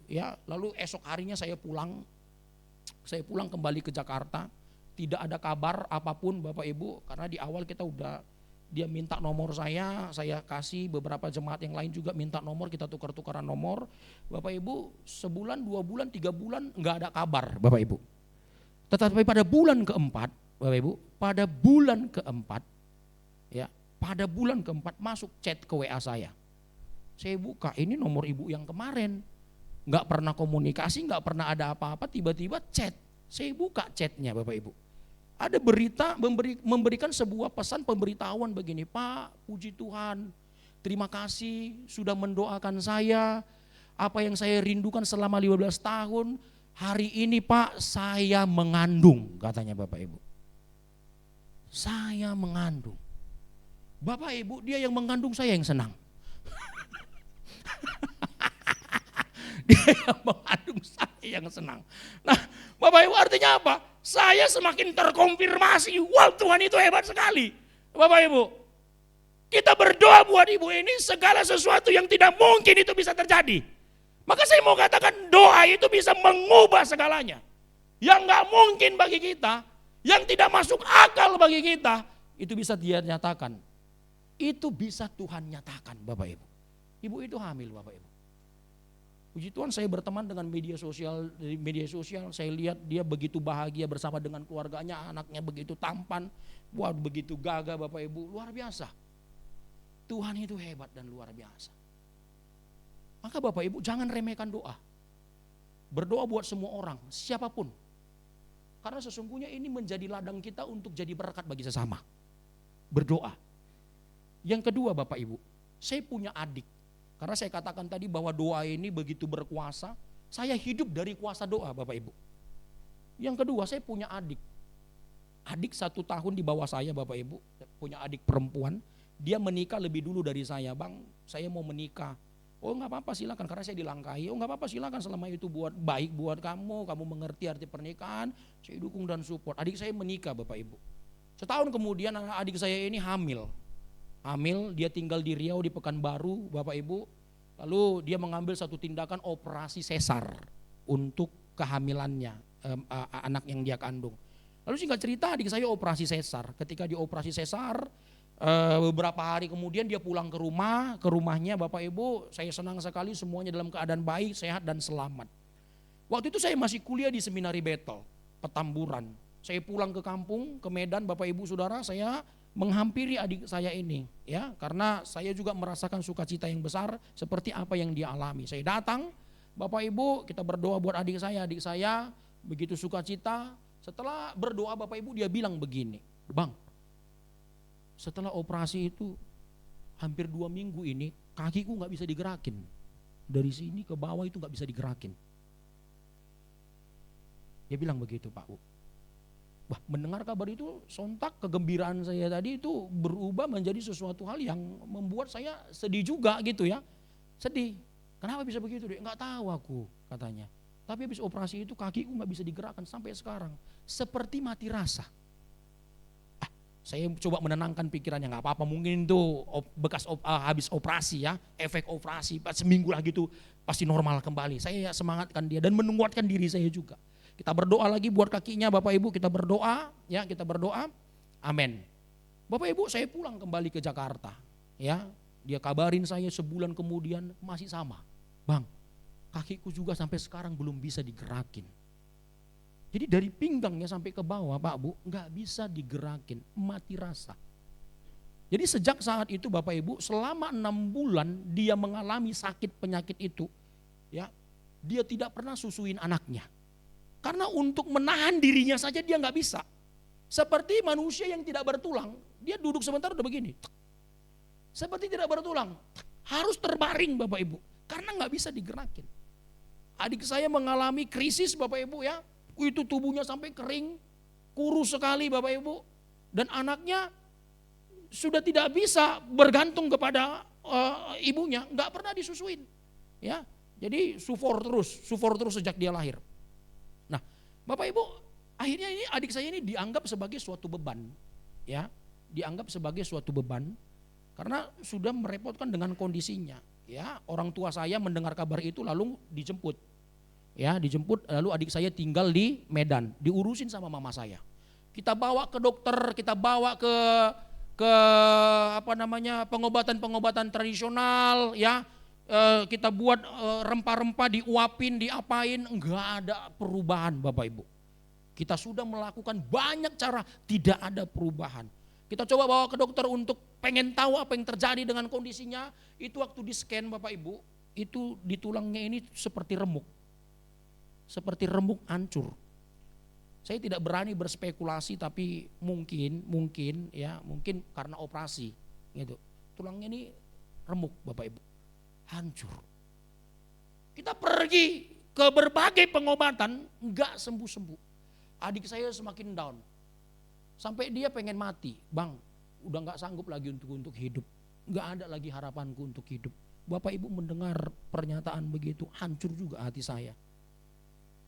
Ya, lalu esok harinya saya pulang. Saya pulang kembali ke Jakarta. Tidak ada kabar apapun Bapak Ibu. Karena di awal kita udah, dia minta nomor saya kasih, beberapa jemaat yang lain juga minta nomor, kita tukar-tukaran nomor. Bapak Ibu, sebulan, 2 bulan, 3 bulan enggak ada kabar Bapak Ibu. Tetapi pada bulan keempat, Bapak Ibu, pada bulan keempat masuk chat ke WA saya. Saya buka, ini nomor ibu yang kemarin. Enggak pernah komunikasi, enggak pernah ada apa-apa, tiba-tiba chat. Saya buka chatnya Bapak Ibu. Ada berita memberikan sebuah pesan pemberitahuan begini, Pak, puji Tuhan, terima kasih sudah mendoakan saya, apa yang saya rindukan selama 15 tahun, hari ini Pak saya mengandung, katanya Bapak Ibu. Saya mengandung. Bapak Ibu, dia yang mengandung, saya yang senang. Dia yang mengandung, saya yang senang. Nah, Bapak Ibu, artinya apa? Saya semakin terkonfirmasi, wow, Tuhan itu hebat sekali. Bapak Ibu, kita berdoa buat ibu ini, segala sesuatu yang tidak mungkin itu bisa terjadi. Maka saya mau katakan, doa itu bisa mengubah segalanya. Yang gak mungkin bagi kita, yang tidak masuk akal bagi kita, itu bisa dia nyatakan. Itu bisa Tuhan nyatakan Bapak Ibu. Ibu itu hamil Bapak Ibu. Puji Tuhan, saya berteman dengan media sosial, saya lihat dia begitu bahagia bersama dengan keluarganya, anaknya begitu tampan, wah begitu gagah Bapak Ibu, luar biasa. Tuhan itu hebat dan luar biasa. Maka Bapak Ibu jangan remehkan doa. Berdoa buat semua orang, siapapun. Karena sesungguhnya ini menjadi ladang kita untuk jadi berkat bagi sesama. Berdoa. Yang kedua Bapak Ibu, saya punya adik. Karena saya katakan tadi bahwa doa ini begitu berkuasa, saya hidup dari kuasa doa Bapak Ibu. Yang kedua, saya punya adik. Adik 1 tahun di bawah saya Bapak Ibu, punya adik perempuan. Dia menikah lebih dulu dari saya, Bang, saya mau menikah. Oh enggak apa-apa silakan, karena saya dilangkahi. Oh enggak apa-apa silakan, selama itu buat baik buat kamu mengerti arti pernikahan, saya dukung dan support. Adik saya menikah Bapak Ibu. Setahun kemudian adik saya ini hamil, dia tinggal di Riau di Pekanbaru Bapak Ibu. Lalu dia mengambil satu tindakan operasi sesar untuk kehamilannya, anak yang dia kandung. Lalu singkat cerita adik saya operasi sesar. Ketika di operasi sesar, beberapa hari kemudian dia pulang ke rumahnya Bapak Ibu. Saya senang sekali semuanya dalam keadaan baik, sehat dan selamat. Waktu itu saya masih kuliah di Seminari Betel, Petamburan. Saya pulang ke kampung, ke Medan Bapak Ibu Saudara, saya menghampiri adik saya ini, ya, karena saya juga merasakan sukacita yang besar seperti apa yang dia alami. Saya datang, Bapak Ibu, kita berdoa buat adik saya begitu sukacita. Setelah berdoa Bapak Ibu, dia bilang begini, Bang, setelah operasi itu hampir 2 minggu ini kakiku gak bisa digerakin, dari sini ke bawah itu gak bisa digerakin. Dia bilang begitu Pak Bu. Wah, mendengar kabar itu sontak kegembiraan saya tadi itu berubah menjadi sesuatu hal yang membuat saya sedih juga gitu ya. Sedih. Kenapa bisa begitu? Enggak tahu aku katanya. Tapi habis operasi itu kakiku enggak bisa digerakkan sampai sekarang. Seperti mati rasa. Saya coba menenangkan pikirannya, enggak apa-apa, mungkin itu bekas habis operasi ya, efek operasi, seminggu lagi itu pasti normal kembali. Saya semangatkan dia dan menguatkan diri saya juga. Kita berdoa lagi buat kakinya Bapak Ibu, kita berdoa, amin. Bapak Ibu, saya pulang kembali ke Jakarta, ya, dia kabarin saya sebulan kemudian masih sama, Bang, kakiku juga sampai sekarang belum bisa digerakin. Jadi dari pinggangnya sampai ke bawah Pak Bu, nggak bisa digerakin, mati rasa. Jadi sejak saat itu Bapak Ibu, selama 6 bulan dia mengalami sakit penyakit itu, ya, dia tidak pernah susuin anaknya. Karena untuk menahan dirinya saja dia nggak bisa. Seperti manusia yang tidak bertulang, dia duduk sebentar udah begini. Seperti tidak bertulang, harus terbaring Bapak Ibu, karena nggak bisa digerakin. Adik saya mengalami krisis Bapak Ibu ya, itu tubuhnya sampai kering, kurus sekali Bapak Ibu. Dan anaknya sudah tidak bisa bergantung kepada ibunya, nggak pernah disusuin. Ya, jadi sufor terus sejak dia lahir. Nah, Bapak Ibu, akhirnya ini adik saya ini dianggap sebagai suatu beban, ya, dianggap sebagai suatu beban karena sudah merepotkan dengan kondisinya. Ya, orang tua saya mendengar kabar itu lalu dijemput, ya, dijemput lalu adik saya tinggal di Medan, diurusin sama mama saya. Kita bawa ke dokter, kita bawa ke pengobatan tradisional, ya. Kita buat rempah-rempah diuapin, diapain, enggak ada perubahan Bapak Ibu. Kita sudah melakukan banyak cara, tidak ada perubahan. Kita coba bawa ke dokter untuk pengen tahu apa yang terjadi dengan kondisinya. Itu waktu di scan Bapak Ibu, itu di tulangnya ini seperti remuk. Seperti remuk hancur. Saya tidak berani berspekulasi tapi mungkin karena operasi gitu. Tulangnya ini remuk Bapak Ibu. Hancur. Kita pergi ke berbagai pengobatan, enggak sembuh-sembuh. Adik saya semakin down. Sampai dia pengen mati. Bang, udah enggak sanggup lagi untuk hidup. Enggak ada lagi harapanku untuk hidup. Bapak Ibu mendengar pernyataan begitu, hancur juga hati saya.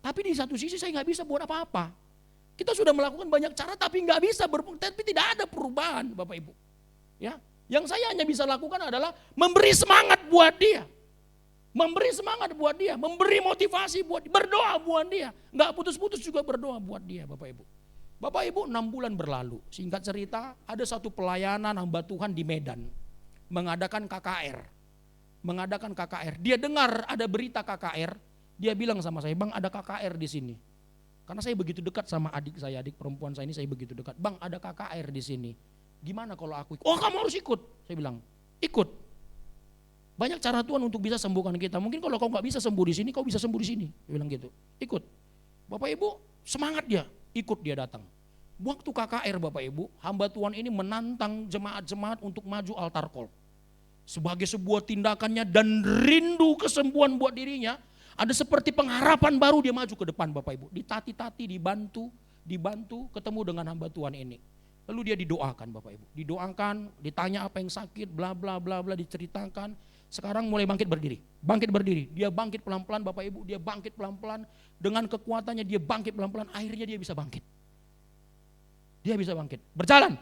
Tapi di satu sisi saya enggak bisa buat apa-apa. Kita sudah melakukan banyak cara tapi enggak bisa, tapi tidak ada perubahan Bapak Ibu. Ya, yang saya hanya bisa lakukan adalah memberi semangat buat dia. Memberi semangat buat dia, memberi motivasi buat dia, berdoa buat dia. Enggak putus-putus juga berdoa buat dia Bapak Ibu. Bapak Ibu 6 bulan berlalu, singkat cerita ada satu pelayanan hamba Tuhan di Medan. Mengadakan KKR. Dia dengar ada berita KKR, dia bilang sama saya, "Bang, ada KKR di sini." Karena saya begitu dekat sama adik saya, adik perempuan saya ini saya begitu dekat. "Bang, ada KKR di sini. Gimana kalau aku ikut?" "Oh, kamu harus ikut." Saya bilang, "Ikut. Banyak cara Tuhan untuk bisa sembuhkan kita. Mungkin kalau kau nggak bisa sembuh di sini, kau bisa sembuh di sini." Saya bilang gitu. "Ikut." Bapak Ibu semangat dia, ikut dia datang. Waktu KKR Bapak Ibu, hamba Tuhan ini menantang jemaat-jemaat untuk maju altar call. Sebagai sebuah tindakannya dan rindu kesembuhan buat dirinya, ada seperti pengharapan baru dia maju ke depan Bapak Ibu. Ditati-tati, dibantu ketemu dengan hamba Tuhan ini. Lalu dia didoakan Bapak Ibu. Didoakan, ditanya apa yang sakit, bla bla bla bla, diceritakan. Sekarang mulai bangkit berdiri. Dia bangkit pelan-pelan Bapak Ibu, dia bangkit pelan-pelan. Dengan kekuatannya dia bangkit pelan-pelan, akhirnya dia bisa bangkit. Dia bisa bangkit. Berjalan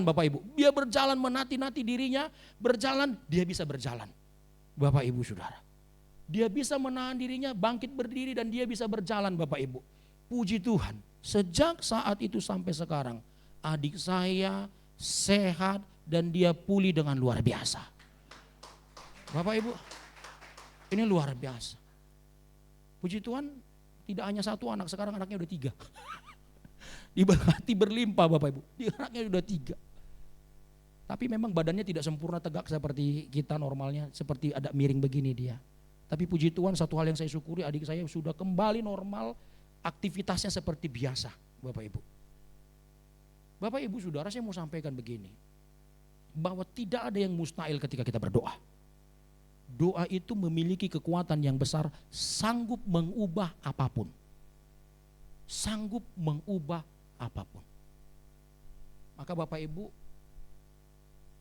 Bapak Ibu. Dia berjalan menati-nati dirinya, dia bisa berjalan. Bapak Ibu Saudara. Dia bisa menahan dirinya, bangkit berdiri dan dia bisa berjalan Bapak Ibu. Puji Tuhan, sejak saat itu sampai sekarang, adik saya sehat dan dia pulih dengan luar biasa. Bapak Ibu, ini luar biasa. Puji Tuhan, tidak hanya satu anak, sekarang anaknya udah 3. Diberkati berlimpah Bapak Ibu, anaknya udah 3. Tapi memang badannya tidak sempurna tegak seperti kita normalnya, seperti ada miring begini dia. Tapi puji Tuhan, satu hal yang saya syukuri, adik saya sudah kembali normal, aktivitasnya seperti biasa Bapak Ibu. Bapak Ibu Saudara, saya mau sampaikan begini, bahwa tidak ada yang mustahil ketika kita berdoa. Doa itu memiliki kekuatan yang besar, sanggup mengubah apapun. Sanggup mengubah apapun. Maka Bapak Ibu,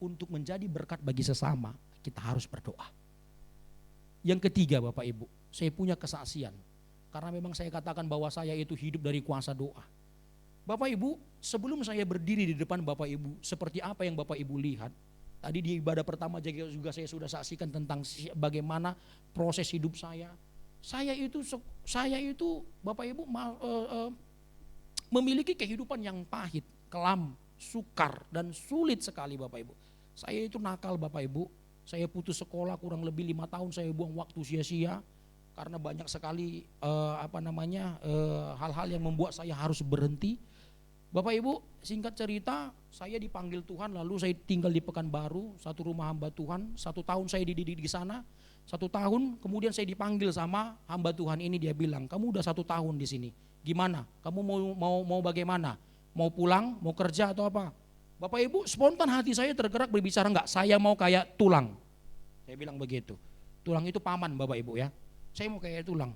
untuk menjadi berkat bagi sesama, kita harus berdoa. Yang ketiga Bapak Ibu, saya punya kesaksian. Karena memang saya katakan bahwa saya itu hidup dari kuasa doa. Bapak Ibu, sebelum saya berdiri di depan Bapak Ibu, seperti apa yang Bapak Ibu lihat, tadi di ibadah pertama juga saya sudah saksikan tentang bagaimana proses hidup saya. Saya itu Bapak Ibu memiliki kehidupan yang pahit, kelam, sukar dan sulit sekali Bapak Ibu. Saya itu nakal Bapak Ibu. Saya putus sekolah kurang lebih 5 tahun, saya buang waktu sia-sia karena banyak sekali hal-hal yang membuat saya harus berhenti. Bapak Ibu, singkat cerita, saya dipanggil Tuhan, lalu saya tinggal di Pekanbaru, satu rumah hamba Tuhan. 1 tahun saya dididik di sana. 1 tahun kemudian saya dipanggil sama hamba Tuhan ini, dia bilang, "Kamu udah 1 tahun di sini. Gimana? Kamu mau bagaimana? Mau pulang? Mau kerja atau apa?" Bapak Ibu, spontan hati saya tergerak berbicara, "Enggak, saya mau kayak tulang." Saya bilang begitu. Tulang itu paman Bapak Ibu ya. Saya mau kayak tulang.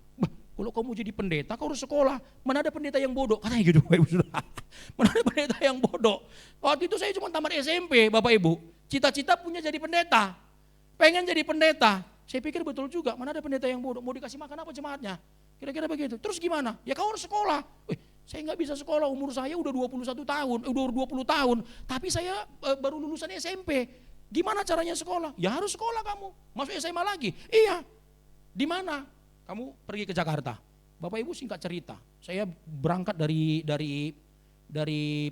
kalau kamu jadi pendeta kau harus sekolah. Mana ada pendeta yang bodoh? Katanya gitu Bapak Ibu Saudara. Mana ada pendeta yang bodoh? Waktu itu saya cuma tamat SMP Bapak Ibu. Cita-cita punya jadi pendeta. Pengen jadi pendeta. Saya pikir betul juga, mana ada pendeta yang bodoh. Mau dikasih makan apa jemaatnya? Kira-kira begitu. Terus gimana? Ya kau harus sekolah. Saya nggak bisa sekolah, umur saya udah 21 tahun, udah 20 tahun. Tapi saya baru lulusan SMP. Gimana caranya sekolah? Ya harus sekolah kamu. Masuk SMA lagi? Iya. Di mana? Kamu pergi ke Jakarta. Bapak Ibu singkat cerita. Saya berangkat dari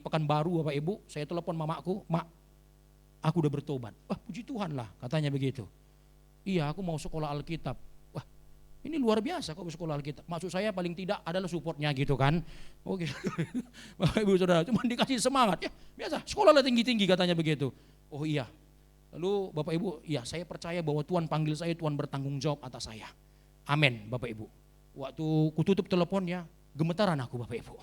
Pekanbaru Bapak Ibu. Saya telepon mamaku, Mak, aku udah bertobat. Wah puji Tuhan lah katanya begitu. Iya aku mau sekolah Alkitab. Wah ini luar biasa kok sekolah Alkitab. Maksud saya paling tidak adalah supportnya gitu kan. Oke. Bapak Ibu Saudara cuma dikasih semangat. Ya biasa sekolahlah tinggi-tinggi katanya begitu. Oh iya. Lalu Bapak Ibu, ya saya percaya bahwa Tuhan panggil saya, Tuhan bertanggung jawab atas saya. Amin Bapak Ibu. Waktu kututup teleponnya, gemetaran aku Bapak Ibu.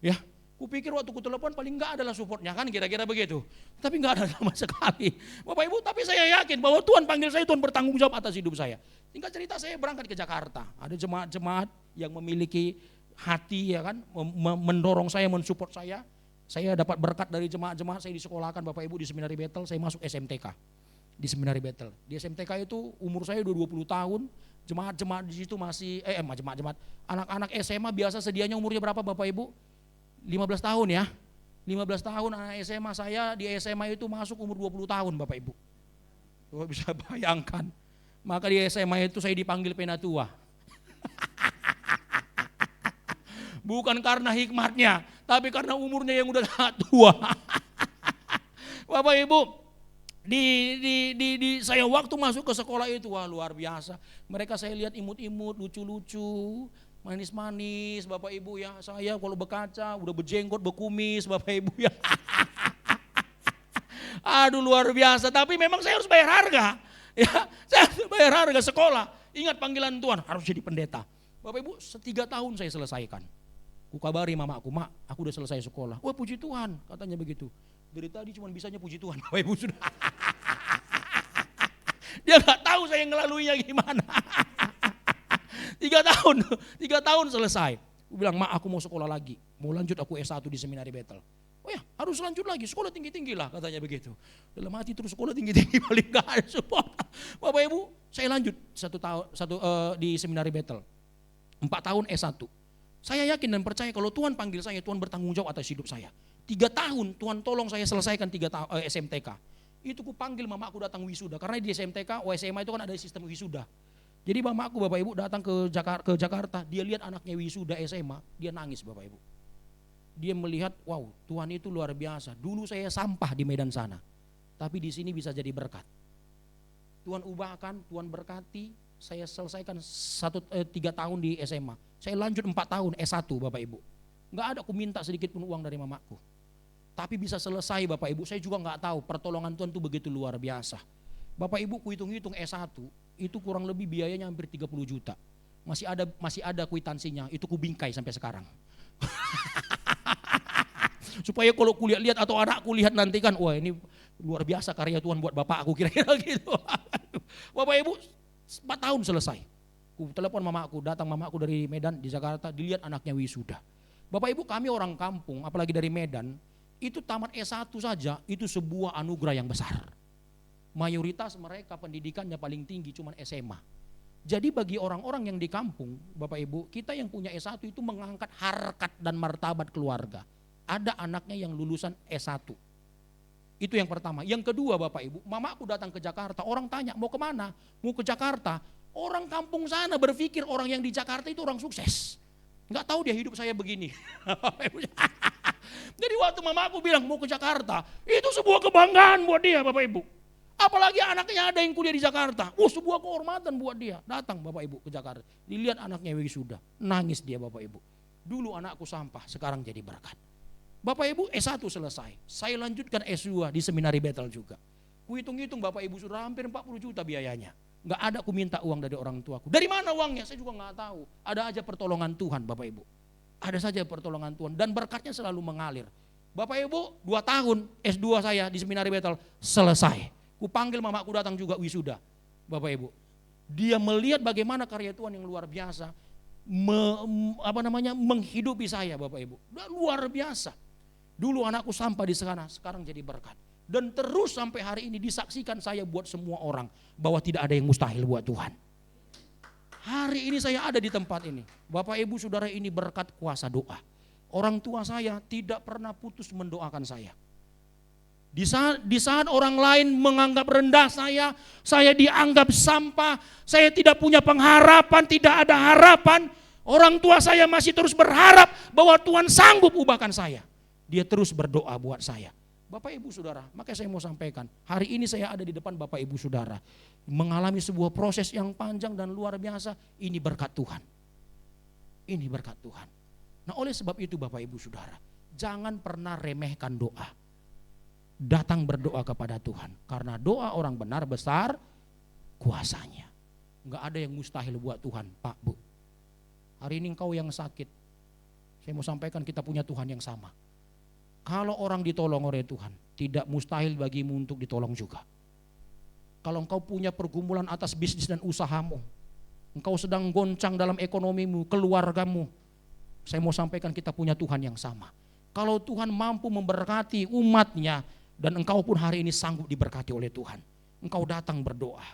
Ya, kupikir waktu kutelepon paling enggak adalah supportnya kan kira-kira begitu. Tapi enggak ada sama sekali. Bapak Ibu, tapi saya yakin bahwa Tuhan panggil saya, Tuhan bertanggung jawab atas hidup saya. Singkat cerita saya berangkat ke Jakarta. Ada jemaat-jemaat yang memiliki hati ya kan, mendorong saya, mensupport saya. Saya dapat berkat dari jemaat-jemaat, saya disekolahkan Bapak Ibu di Seminari Bethel, saya masuk SMTK. Di Seminari Bethel. Di SMTK itu umur saya udah 20 tahun, jemaat-jemaat di situ masih jemaat-jemaat anak-anak SMA biasa sedianya umurnya berapa Bapak Ibu? 15 tahun ya. 15 tahun anak SMA, saya di SMA itu masuk umur 20 tahun Bapak Ibu. Coba bisa bayangkan. Maka di SMA itu saya dipanggil penatua. Bukan karena hikmatnya, tapi karena umurnya yang udah sangat tua. Bapak Ibu, di saya waktu masuk ke sekolah itu wah luar biasa. Mereka saya lihat imut-imut, lucu-lucu, manis-manis Bapak Ibu ya. Saya kalau berkaca udah berjenggot, berkumis Bapak Ibu ya. Aduh luar biasa, tapi memang saya harus bayar harga. Ya, saya harus bayar harga sekolah. Ingat panggilan Tuhan, harus jadi pendeta. Bapak Ibu, 3 tahun saya selesaikan. Ku kabari mamaku, Mak, aku udah selesai sekolah. Wah puji Tuhan, katanya begitu. Dari tadi cuma bisanya puji Tuhan, Bapak Ibu sudah. Dia nggak tahu saya ngelaluinya gimana. 3 tahun selesai. Aku bilang, Mak, aku mau sekolah lagi, mau lanjut aku S1 di Seminari Bethel. Oh ya, harus lanjut lagi, sekolah tinggi-tinggi lah katanya begitu. Dalam hati terus sekolah tinggi-tinggi paling gak ada support. Bapak Ibu, saya lanjut 1 tahun di Seminari Bethel. 4 tahun S1. Saya yakin dan percaya kalau Tuhan panggil saya, Tuhan bertanggung jawab atas hidup saya. 3 tahun Tuhan tolong saya selesaikan SMTK. Itu ku panggil mamaku datang wisuda, karena di SMTK, SMA itu kan ada sistem wisuda. Jadi mamaku Bapak Ibu datang ke Jakarta, dia lihat anaknya wisuda SMA, dia nangis Bapak Ibu. Dia melihat, wow Tuhan itu luar biasa. Dulu saya sampah di Medan sana, tapi di sini bisa jadi berkat. Tuhan ubahkan, Tuhan berkati, saya selesaikan 3 tahun di SMA. Saya lanjut 4 tahun S1 Bapak Ibu. Enggak ada aku minta sedikit pun uang dari mamaku. Tapi bisa selesai Bapak Ibu, saya juga enggak tahu pertolongan Tuhan itu begitu luar biasa. Bapak Ibu ku hitung-hitung S1 itu kurang lebih biayanya hampir 30 juta. Masih ada kwitansinya, itu ku bingkai sampai sekarang. Supaya kalau kulihat lihat atau anakku lihat nanti kan, wah ini luar biasa karya Tuhan buat bapak aku kira-kira gitu. Bapak Ibu 4 tahun selesai. Ku telepon mamaku, datang mamaku dari Medan di Jakarta, dilihat anaknya wisuda. Bapak Ibu kami orang kampung, apalagi dari Medan, itu tamat S1 saja itu sebuah anugerah yang besar. Mayoritas mereka pendidikannya paling tinggi cuma SMA. Jadi bagi orang-orang yang di kampung, Bapak Ibu, kita yang punya S1 itu mengangkat harkat dan martabat keluarga. Ada anaknya yang lulusan S1. Itu yang pertama. Yang kedua Bapak Ibu, mamaku datang ke Jakarta, orang tanya mau kemana? Mau ke Jakarta. Orang kampung sana berpikir orang yang di Jakarta itu orang sukses. Enggak tahu dia hidup saya begini. Jadi waktu mamaku bilang mau ke Jakarta, itu sebuah kebanggaan buat dia Bapak Ibu. Apalagi anaknya ada yang kuliah di Jakarta. Sebuah kehormatan buat dia. Datang Bapak Ibu ke Jakarta. Dilihat anaknya wisuda. Nangis dia Bapak Ibu. Dulu anakku sampah, sekarang jadi berkat. Bapak Ibu S1 selesai. Saya lanjutkan S2 di Seminari Bethel juga. Ku hitung-hitung Bapak Ibu sudah hampir 40 juta biayanya. Enggak ada ku minta uang dari orang tuaku. Dari mana uangnya? Saya juga enggak tahu. Ada aja pertolongan Tuhan Bapak Ibu. Ada saja pertolongan Tuhan dan berkatnya selalu mengalir. Bapak Ibu 2 tahun S2 saya di Seminari Bethel selesai. Ku panggil mamaku datang juga wisuda. Bapak Ibu. Dia melihat bagaimana karya Tuhan yang luar biasa. menghidupi saya Bapak Ibu. Luar biasa. Dulu anakku sampah di sana, sekarang jadi berkat. Dan terus sampai hari ini disaksikan saya buat semua orang bahwa tidak ada yang mustahil buat Tuhan. Hari ini saya ada di tempat ini. Bapak Ibu Saudara, ini berkat kuasa doa. Orang tua saya tidak pernah putus mendoakan saya. Di saat orang lain menganggap rendah saya dianggap sampah, saya tidak punya pengharapan, tidak ada harapan. Orang tua saya masih terus berharap bahwa Tuhan sanggup ubahkan saya. Dia terus berdoa buat saya. Bapak Ibu Saudara, makanya saya mau sampaikan, hari ini saya ada di depan Bapak Ibu Saudara, mengalami sebuah proses yang panjang dan luar biasa, ini berkat Tuhan. Ini berkat Tuhan. Nah oleh sebab itu Bapak Ibu Saudara, jangan pernah remehkan doa. Datang berdoa kepada Tuhan, karena doa orang benar besar kuasanya. Enggak ada yang mustahil buat Tuhan, Pak, Bu. Hari ini engkau yang sakit, saya mau sampaikan kita punya Tuhan yang sama. Kalau orang ditolong oleh Tuhan, tidak mustahil bagimu untuk ditolong juga. Kalau engkau punya pergumulan atas bisnis dan usahamu, engkau sedang goncang dalam ekonomimu, keluargamu, saya mau sampaikan kita punya Tuhan yang sama. Kalau Tuhan mampu memberkati umatnya, dan engkau pun hari ini sanggup diberkati oleh Tuhan, engkau datang berdoa.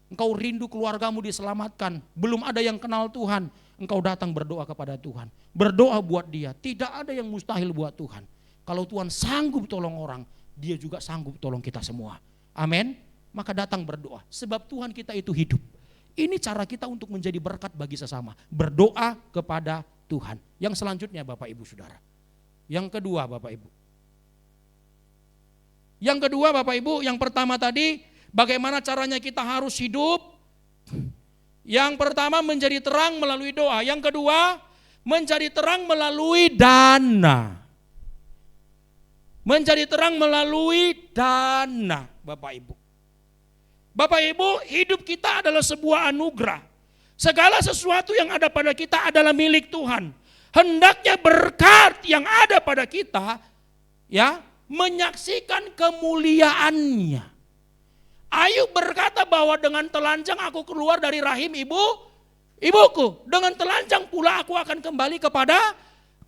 Engkau rindu keluargamu diselamatkan, belum ada yang kenal Tuhan, engkau datang berdoa kepada Tuhan. Berdoa buat dia, tidak ada yang mustahil buat Tuhan. Kalau Tuhan sanggup tolong orang, dia juga sanggup tolong kita semua. Amin. Maka datang berdoa, sebab Tuhan kita itu hidup. Ini cara kita untuk menjadi berkat bagi sesama. Berdoa kepada Tuhan. Yang selanjutnya Bapak Ibu Saudara. Yang kedua Bapak Ibu. Yang pertama tadi, bagaimana caranya kita harus hidup. Yang pertama menjadi terang melalui doa. Yang kedua, menjadi terang melalui dana. Menjadi terang melalui dana, Bapak Ibu. Bapak Ibu, hidup kita adalah sebuah anugerah. Segala sesuatu yang ada pada kita adalah milik Tuhan. Hendaknya berkat yang ada pada kita, ya, menyaksikan kemuliaannya. Ayub berkata bahwa dengan telanjang aku keluar dari rahim ibuku. Dengan telanjang pula aku akan kembali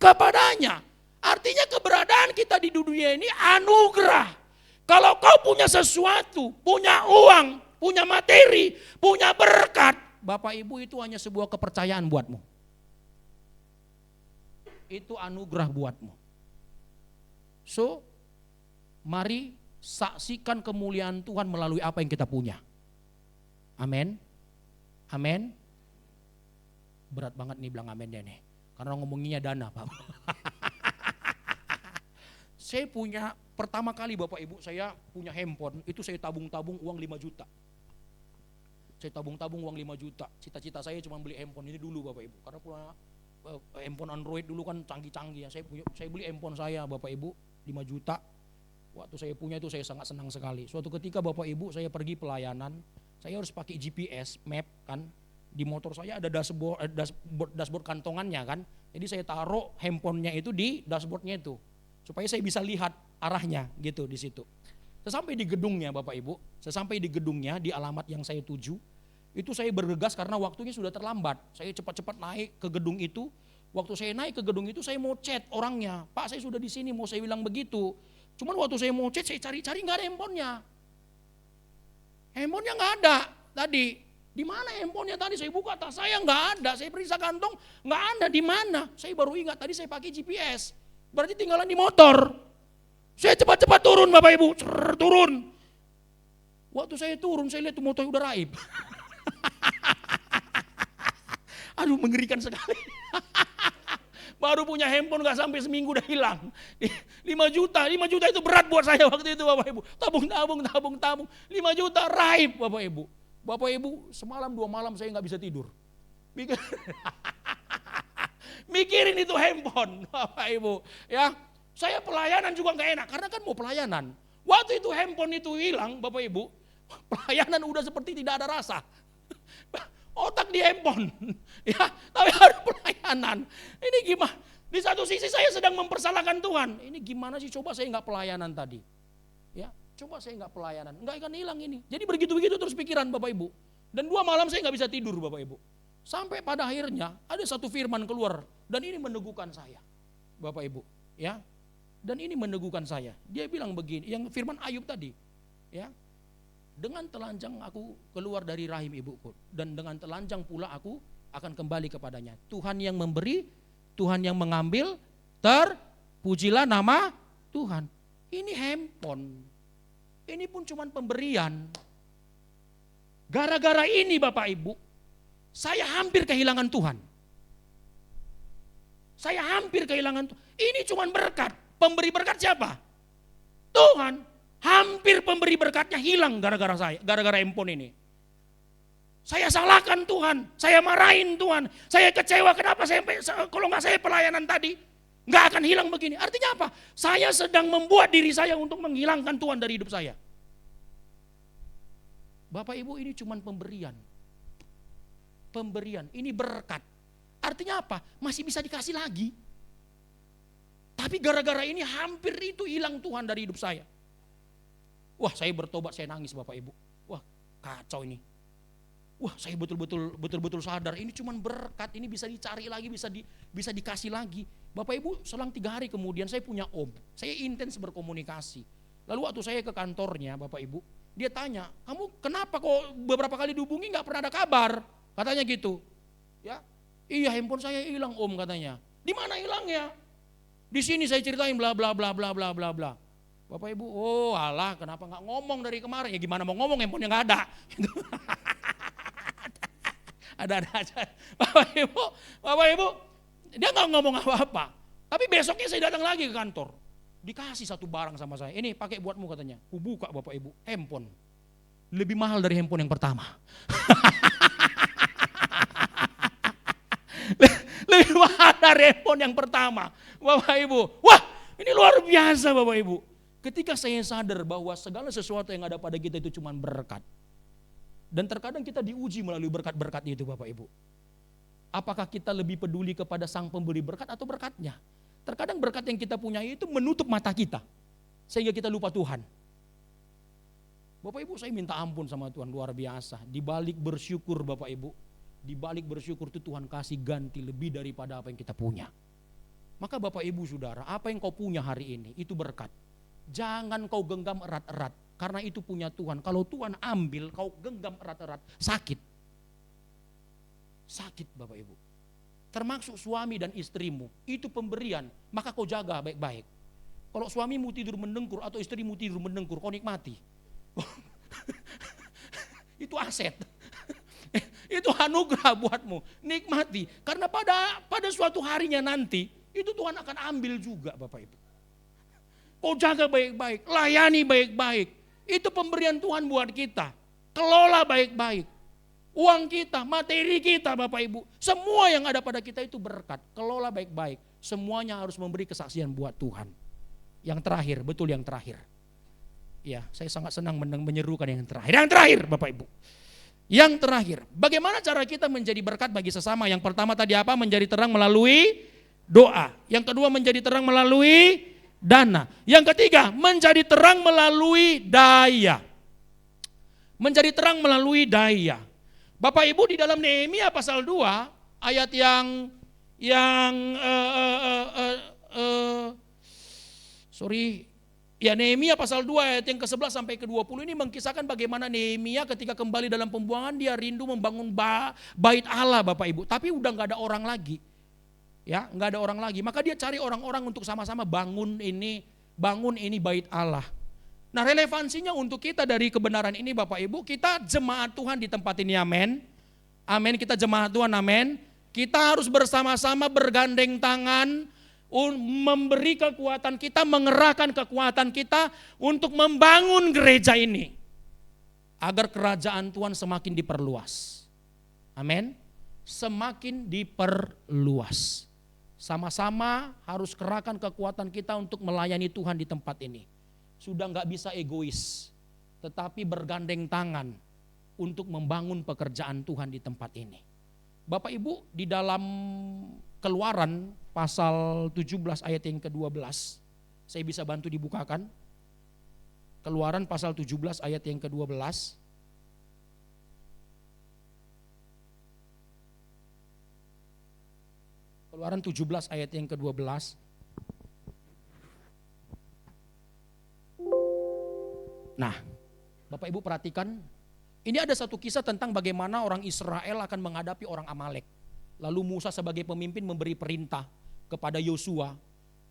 kepadanya. Artinya keberadaan kita di dunia ini anugerah. Kalau kau punya sesuatu, punya uang, punya materi, punya berkat, Bapak Ibu, itu hanya sebuah kepercayaan buatmu. Itu anugerah buatmu. So, mari saksikan kemuliaan Tuhan melalui apa yang kita punya. Amin. Amin. Berat banget nih bilang amin deh nih. Karena ngomonginnya dana, Pak. Saya punya, pertama kali Bapak Ibu saya punya handphone, itu saya tabung-tabung uang 5 juta. Saya tabung-tabung uang 5 juta. Cita-cita saya cuma beli handphone ini dulu Bapak Ibu. Karena punya handphone Android dulu kan canggih-canggih ya. Saya beli handphone saya Bapak Ibu 5 juta. Waktu saya punya itu saya sangat senang sekali. Suatu ketika Bapak Ibu saya pergi pelayanan, saya harus pakai GPS, map kan. Di motor saya ada dashboard kantongannya kan. Jadi saya taruh handphonenya itu di dashboardnya itu. Supaya saya bisa lihat arahnya gitu di situ. Sesampai di gedungnya Bapak Ibu, di alamat yang saya tuju, itu saya bergegas karena waktunya sudah terlambat. Saya cepat-cepat naik ke gedung itu. Waktu saya naik ke gedung itu saya mau chat orangnya, Pak saya sudah di sini, mau saya bilang begitu. Cuman waktu saya mau chat saya cari-cari nggak ada handphonenya. Handphonenya nggak ada tadi. Di mana handphonenya tadi? Saya buka tas saya nggak ada. Saya periksa kantong nggak ada. Di mana? Saya baru ingat tadi saya pakai GPS. Berarti tinggalan di motor. Saya cepat-cepat turun Bapak Ibu, turun. Waktu saya turun saya lihat tuh motor udah raib. Aduh mengerikan sekali. Baru punya handphone gak sampai seminggu udah hilang. 5 juta itu berat buat saya waktu itu Bapak Ibu. Tabung. 5 juta raib Bapak Ibu. Bapak Ibu semalam 2 malam saya gak bisa tidur. Mikirin itu handphone Bapak Ibu. Ya, saya pelayanan juga gak enak karena kan mau pelayanan. Waktu itu handphone itu hilang Bapak Ibu, pelayanan udah seperti tidak ada rasa. Otak di handphone, ya, tapi harus pelayanan. Ini gimana? Di satu sisi saya sedang mempersalahkan Tuhan. Ini gimana sih coba saya nggak pelayanan tadi? Ya, coba saya nggak pelayanan, nggak akan hilang ini. Jadi begitu-begitu terus pikiran Bapak Ibu. Dan 2 malam saya nggak bisa tidur Bapak Ibu. Sampai pada akhirnya ada satu firman keluar dan ini meneguhkan saya, Bapak Ibu, ya. Dan ini meneguhkan saya. Dia bilang begini, yang firman Ayub tadi, ya. Dengan telanjang aku keluar dari rahim ibuku dan dengan telanjang pula aku akan kembali kepadanya. Tuhan yang memberi, Tuhan yang mengambil, terpujilah nama Tuhan. Ini handphone. Ini pun cuma pemberian. Gara-gara ini Bapak Ibu, saya hampir kehilangan Tuhan. Saya hampir kehilangan Tuhan. Ini cuma berkat. Pemberi berkat siapa? Tuhan. Hampir pemberi berkatnya hilang gara-gara saya, gara-gara handphone ini. Saya salahkan Tuhan, saya marahin Tuhan, saya kecewa kenapa kalau nggak saya pelayanan tadi nggak akan hilang begini. Artinya apa? Saya sedang membuat diri saya untuk menghilangkan Tuhan dari hidup saya. Bapak Ibu, ini cuma pemberian. Pemberian, ini berkat. Artinya apa? Masih bisa dikasih lagi. Tapi gara-gara ini hampir itu hilang Tuhan dari hidup saya. Wah, saya bertobat, saya nangis Bapak Ibu. Wah, kacau ini. Wah, saya betul-betul sadar ini cuma berkat, ini bisa dicari lagi, bisa dikasih lagi. Bapak Ibu, selang 3 hari kemudian saya punya om. Saya intens berkomunikasi. Lalu waktu saya ke kantornya Bapak Ibu, dia tanya, "Kamu kenapa kok beberapa kali dihubungi nggak pernah ada kabar?" Katanya gitu. Ya. "Iya, handphone saya hilang om," katanya. "Di mana hilangnya?" "Di sini saya ceritain bla bla bla bla bla bla bla." Bapak Ibu, oh alah kenapa nggak ngomong dari kemarin? Ya gimana mau ngomong, handphonenya nggak ada. Ada-ada aja. Bapak Ibu, dia nggak ngomong apa-apa. Tapi besoknya saya datang lagi ke kantor. Dikasih satu barang sama saya. "Ini pakai buatmu," katanya. Kubuka Bapak Ibu, handphone. Lebih mahal dari handphone yang pertama. Lebih mahal dari handphone yang pertama. Bapak Ibu, wah ini luar biasa Bapak Ibu. Ketika saya sadar bahwa segala sesuatu yang ada pada kita itu cuma berkat. Dan terkadang kita diuji melalui berkat-berkat itu Bapak Ibu. Apakah kita lebih peduli kepada sang pemberi berkat atau berkatnya? Terkadang berkat yang kita punya itu menutup mata kita. Sehingga kita lupa Tuhan. Bapak Ibu, saya minta ampun sama Tuhan, luar biasa. Di balik bersyukur Bapak Ibu, di balik bersyukur itu Tuhan kasih ganti lebih daripada apa yang kita punya. Maka Bapak Ibu Saudara, apa yang kau punya hari ini itu berkat. Jangan kau genggam erat-erat, karena itu punya Tuhan. Kalau Tuhan ambil, kau genggam erat-erat, sakit. Sakit Bapak Ibu. Termasuk suami dan istrimu, itu pemberian, maka kau jaga baik-baik. Kalau suamimu tidur mendengkur atau istrimu tidur mendengkur, kau nikmati. Itu aset. Itu anugerah buatmu, nikmati. Karena pada suatu harinya nanti, itu Tuhan akan ambil juga Bapak Ibu. Kau jaga baik-baik, layani baik-baik. Itu pemberian Tuhan buat kita. Kelola baik-baik. Uang kita, materi kita Bapak Ibu. Semua yang ada pada kita itu berkat. Kelola baik-baik. Semuanya harus memberi kesaksian buat Tuhan. Yang terakhir, betul yang terakhir. Ya, saya sangat senang menyerukan yang terakhir. Yang terakhir Bapak Ibu. Yang terakhir, bagaimana cara kita menjadi berkat bagi sesama? Yang pertama tadi apa? Menjadi terang melalui doa. Yang kedua menjadi terang melalui dana. Yang ketiga, menjadi terang melalui daya. Menjadi terang melalui daya. Bapak Ibu, di dalam Nehemia pasal 2 ayat Nehemia pasal 2 ayat yang ke-11 sampai ke-20 ini mengkisahkan bagaimana Nehemia ketika kembali dalam pembuangan dia rindu membangun bait Allah Bapak Ibu, tapi udah enggak ada orang lagi. Ya, enggak ada orang lagi. Maka dia cari orang-orang untuk sama-sama bangun ini bait Allah. Nah, relevansinya untuk kita dari kebenaran ini Bapak Ibu, kita jemaat Tuhan di tempat ini, amin. Amin, kita jemaat Tuhan, amin. Kita harus bersama-sama bergandeng tangan, memberi kekuatan kita, mengerahkan kekuatan kita untuk membangun gereja ini. Agar kerajaan Tuhan semakin diperluas. Amin. Semakin diperluas. Sama-sama harus kerahkan kekuatan kita untuk melayani Tuhan di tempat ini. Sudah enggak bisa egois, tetapi bergandeng tangan untuk membangun pekerjaan Tuhan di tempat ini. Bapak Ibu, di dalam Keluaran pasal 17 ayat yang ke-12, saya bisa bantu dibukakan. Keluaran pasal 17 ayat yang ke-12. Keluaran 17 ayat yang ke-12. Nah, Bapak Ibu perhatikan, ini ada satu kisah tentang bagaimana orang Israel akan menghadapi orang Amalek. Lalu Musa sebagai pemimpin memberi perintah kepada Yosua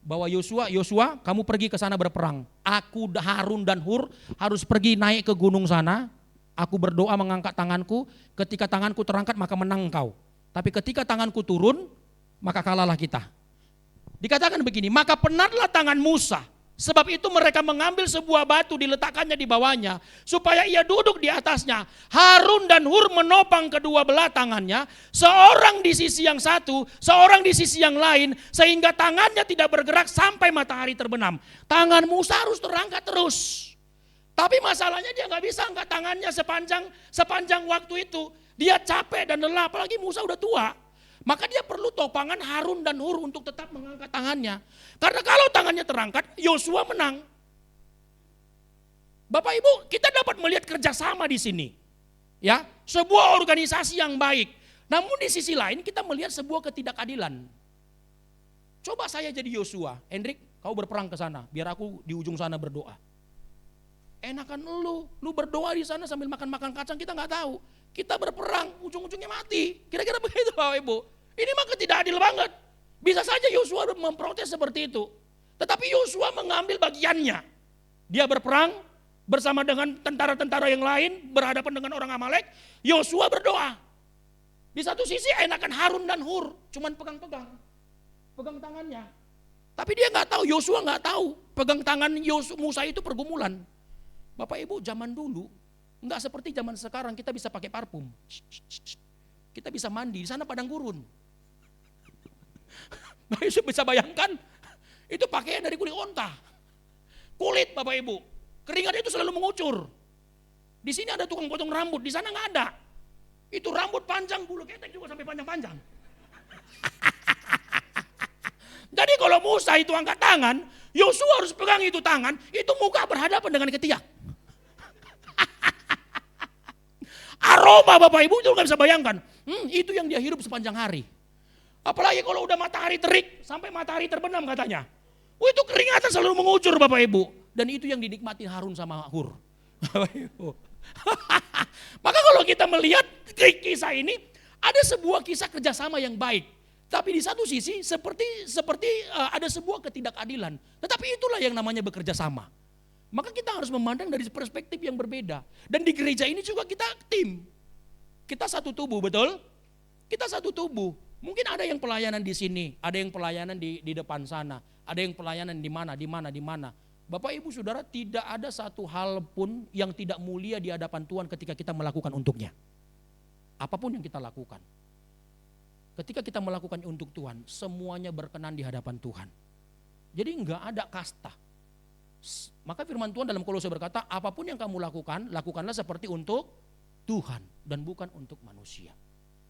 bahwa Yosua, kamu pergi ke sana berperang. Aku, Harun dan Hur harus pergi naik ke gunung sana. Aku berdoa mengangkat tanganku, ketika tanganku terangkat maka menang engkau. Tapi ketika tanganku turun, maka kalahlah kita. Dikatakan begini, maka penatlah tangan Musa. Sebab itu mereka mengambil sebuah batu diletakkannya di bawahnya supaya ia duduk di atasnya. Harun dan Hur menopang kedua belah tangannya, seorang di sisi yang satu, seorang di sisi yang lain, sehingga tangannya tidak bergerak sampai matahari terbenam. Tangan Musa harus terangkat terus. Tapi masalahnya dia nggak bisa angkat tangannya sepanjang waktu itu. Dia capek dan lelah, apalagi Musa udah tua. Maka dia perlu topangan Harun dan Hur untuk tetap mengangkat tangannya. Karena kalau tangannya terangkat, Yosua menang. Bapak Ibu, kita dapat melihat kerjasama di sini. Ya, sebuah organisasi yang baik. Namun di sisi lain kita melihat sebuah ketidakadilan. Coba saya jadi Yosua, Hendrik, kau berperang ke sana, biar aku di ujung sana berdoa. Enakan lu berdoa di sana sambil makan kacang, kita nggak tahu. Kita berperang, ujung-ujungnya mati. Kira-kira begitu Bapak Ibu. Ini mah ketidakadil banget. Bisa saja Yosua memprotes seperti itu. Tetapi Yosua mengambil bagiannya. Dia berperang bersama dengan tentara-tentara yang lain, berhadapan dengan orang Amalek. Yosua berdoa. Di satu sisi enakan Harun dan Hur, cuman pegang tangannya. Tapi dia nggak tahu, Yosua nggak tahu, pegang tangan Musa itu pergumulan. Bapak Ibu, zaman dulu enggak seperti zaman sekarang, kita bisa pakai parfum. Kita bisa mandi, di sana padang gurun. Bisa bayangkan, itu pakaian dari kulit onta. Kulit Bapak Ibu, keringat itu selalu mengucur. Di sini ada tukang potong rambut, di sana enggak ada. Itu rambut panjang, bulu ketek juga sampai panjang-panjang. Jadi kalau Musa itu angkat tangan, Yosua harus pegang itu tangan, itu muka berhadapan dengan ketiak. Aroma Bapak Ibu itu nggak bisa bayangkan. Itu yang dia hidup sepanjang hari. Apalagi kalau udah matahari terik sampai matahari terbenam katanya. Itu keringatan selalu mengucur Bapak Ibu. Dan itu yang dinikmati Harun sama Hur. Maka kalau kita melihat kisah ini, ada sebuah kisah kerjasama yang baik. Tapi di satu sisi seperti ada sebuah ketidakadilan. Tetapi itulah yang namanya bekerja sama. Maka kita harus memandang dari perspektif yang berbeda. Dan di gereja ini juga kita tim. Kita satu tubuh, betul? Kita satu tubuh. Mungkin ada yang pelayanan di sini, ada yang pelayanan di depan sana, ada yang pelayanan di mana. Bapak Ibu Saudara, tidak ada satu hal pun yang tidak mulia di hadapan Tuhan ketika kita melakukan untuknya. Apapun yang kita lakukan. Ketika kita melakukan untuk Tuhan, semuanya berkenan di hadapan Tuhan. Jadi enggak ada kasta. Maka firman Tuhan dalam Kolose berkata, apapun yang kamu lakukan, lakukanlah seperti untuk Tuhan dan bukan untuk manusia.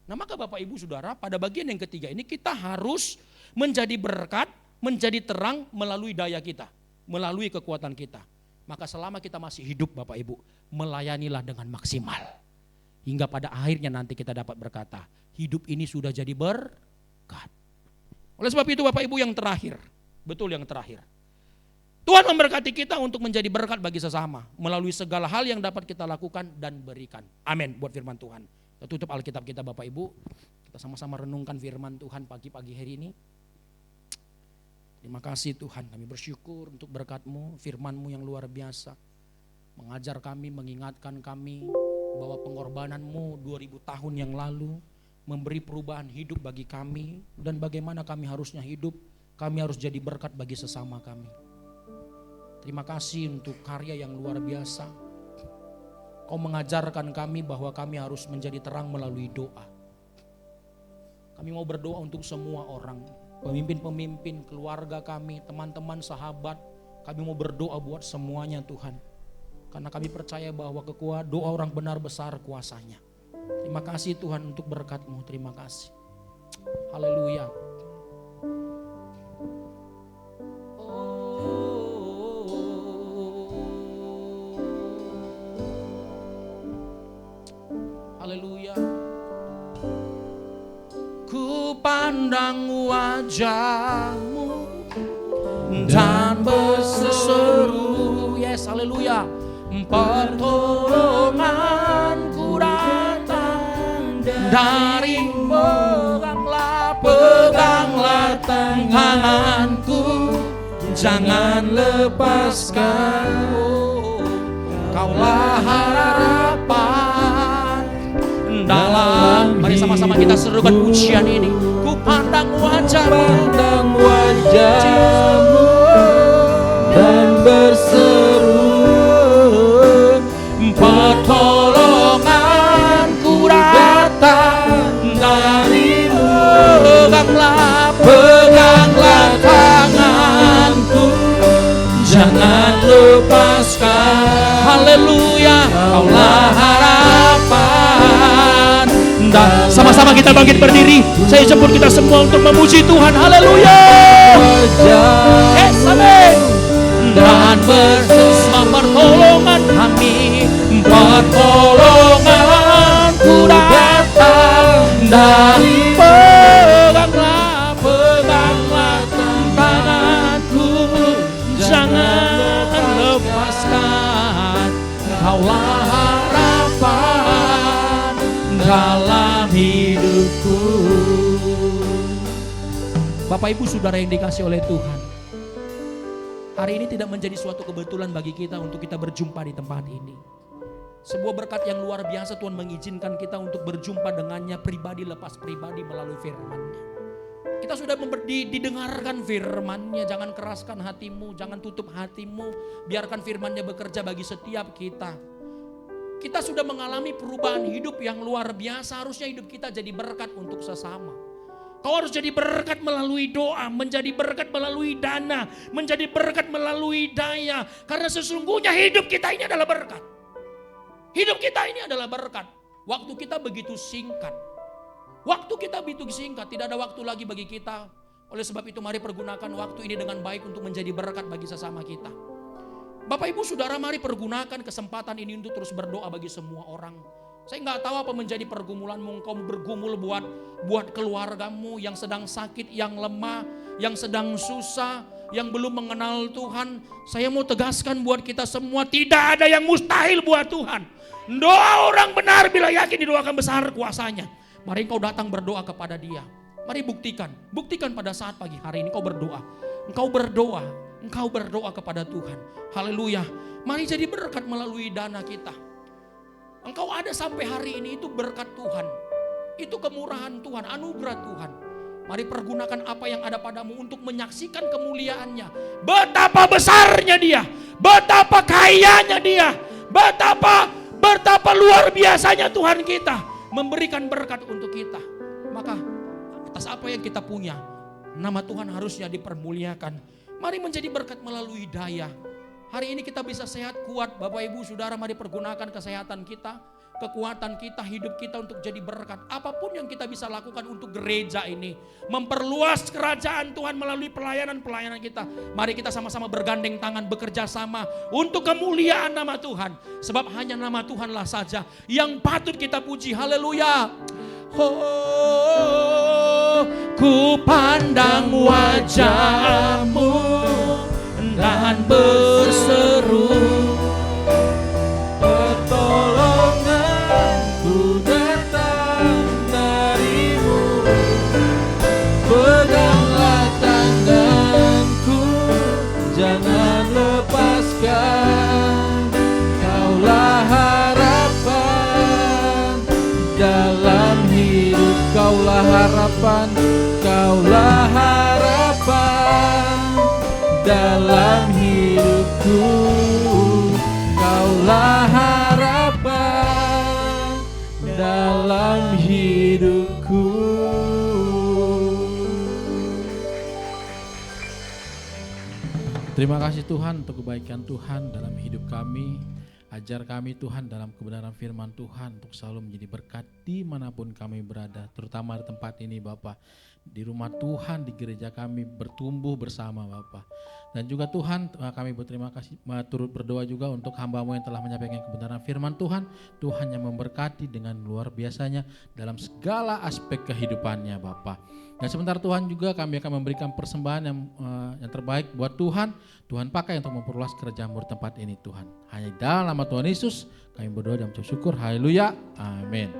Nah maka Bapak Ibu Saudara, pada bagian yang ketiga ini kita harus menjadi berkat, menjadi terang melalui daya kita, melalui kekuatan kita. Maka selama kita masih hidup Bapak Ibu, melayanilah dengan maksimal. Hingga pada akhirnya nanti kita dapat berkata, hidup ini sudah jadi berkat. Oleh sebab itu Bapak Ibu yang terakhir, betul yang terakhir. Tuhan memberkati kita untuk menjadi berkat bagi sesama melalui segala hal yang dapat kita lakukan dan berikan. Amin buat firman Tuhan. Kita tutup Alkitab kita Bapak Ibu. Kita sama-sama renungkan firman Tuhan pagi-pagi hari ini. Terima kasih Tuhan, kami bersyukur untuk berkat-Mu, firman-Mu yang luar biasa. Mengajar kami, mengingatkan kami bahwa pengorbanan-Mu 2000 tahun yang lalu memberi perubahan hidup bagi kami. Dan bagaimana kami harusnya hidup, kami harus jadi berkat bagi sesama kami. Terima kasih untuk karya yang luar biasa. Kau mengajarkan kami bahwa kami harus menjadi terang melalui doa. Kami mau berdoa untuk semua orang. Pemimpin-pemimpin, keluarga kami, teman-teman, sahabat. Kami mau berdoa buat semuanya Tuhan. Karena kami percaya bahwa doa orang benar besar kuasanya. Terima kasih Tuhan untuk berkat-Mu. Terima kasih. Haleluya. Haleluya. Ku pandang wajah-Mu dan berseru, yes, haleluya, pertolonganku datang dari peganglah tanganku, jangan lepaskan. Kaulah harapan dalam. Mari sama-sama kita serukan pujian ini. Ku pandang wajah-Mu dan berseru, pertolonganku datang dari-Mu. Peganglah tanganku, jangan lepaskan. Haleluya, Kaulah harapan. Sama-sama kita bangkit berdiri. Saya jemput kita semua untuk memuji Tuhan. Haleluya. Yes, amin. Dan bersama pertolongan kami, pertolonganku datang dari peganglah tanganku, jangan lepaskan. Kaulah harapan dalam hidupku. Bapak Ibu Saudara yang dikasihi oleh Tuhan, hari ini tidak menjadi suatu kebetulan bagi kita untuk kita berjumpa di tempat ini. Sebuah berkat yang luar biasa Tuhan mengizinkan kita untuk berjumpa dengannya pribadi lepas pribadi melalui firman-Nya. Kita sudah didengarkan firman-Nya, jangan keraskan hatimu, jangan tutup hatimu, biarkan firman-Nya bekerja bagi setiap kita. Kita sudah mengalami perubahan hidup yang luar biasa, harusnya hidup kita jadi berkat untuk sesama. Kau harus jadi berkat melalui doa, menjadi berkat melalui dana, menjadi berkat melalui daya. Karena sesungguhnya hidup kita ini adalah berkat. Hidup kita ini adalah berkat. Waktu kita begitu singkat. Waktu kita begitu singkat, tidak ada waktu lagi bagi kita. Oleh sebab itu mari pergunakan waktu ini dengan baik untuk menjadi berkat bagi sesama kita. Bapak Ibu Saudara, mari pergunakan kesempatan ini untuk terus berdoa bagi semua orang. Saya nggak tahu apa menjadi pergumulanmu, engkau bergumul buat keluargamu yang sedang sakit, yang lemah, yang sedang susah, yang belum mengenal Tuhan. Saya mau tegaskan buat kita semua, tidak ada yang mustahil buat Tuhan. Doa orang benar bila yakin didoakan besar kuasanya. Mari engkau datang berdoa kepada Dia. Mari buktikan pada saat pagi hari ini engkau berdoa. Engkau berdoa kepada Tuhan. Haleluya. Mari jadi berkat melalui dana kita. Engkau ada sampai hari ini itu berkat Tuhan. Itu kemurahan Tuhan, anugerah Tuhan. Mari pergunakan apa yang ada padamu untuk menyaksikan kemuliaan-Nya. Betapa besarnya Dia, betapa kayanya Dia, betapa luar biasanya Tuhan kita memberikan berkat untuk kita. Maka atas apa yang kita punya, nama Tuhan harusnya dipermuliakan. Mari menjadi berkat melalui daya. Hari ini kita bisa sehat, kuat. Bapak Ibu Saudara, mari pergunakan kesehatan kita, kekuatan kita, hidup kita untuk jadi berkat. Apapun yang kita bisa lakukan untuk gereja ini, memperluas kerajaan Tuhan melalui pelayanan-pelayanan kita. Mari kita sama-sama bergandeng tangan, bekerja sama untuk kemuliaan nama Tuhan. Sebab hanya nama Tuhanlah saja yang patut kita puji. Haleluya. Oh, ku pandang wajah-Mu dan berseru, pertolonganku datang dari-Mu. Peganglah tanganku, jangan lepaskan. Kaulah harapan dalam hidup, Kaulah harapan, Kaulah harapan dalam hidupku. Kaulah harapan dalam hidupku. Terima kasih Tuhan untuk kebaikan Tuhan dalam hidup kami. Ajar kami Tuhan dalam kebenaran firman Tuhan untuk selalu menjadi berkat dimanapun kami berada. Terutama di tempat ini Bapak. Di rumah Tuhan, di gereja kami bertumbuh bersama Bapak. Dan juga Tuhan, kami berterima kasih, turut berdoa juga untuk hamba-Mu yang telah menyampaikan kebenaran firman Tuhan. Tuhan yang memberkati dengan luar biasanya dalam segala aspek kehidupannya Bapa. Dan sebentar Tuhan juga kami akan memberikan persembahan yang terbaik buat Tuhan. Tuhan pakai untuk memperluas kerjaan-Mu di tempat ini Tuhan. Hanya dalam nama Tuhan Yesus kami berdoa dan mengucap syukur. Haleluya. Amin.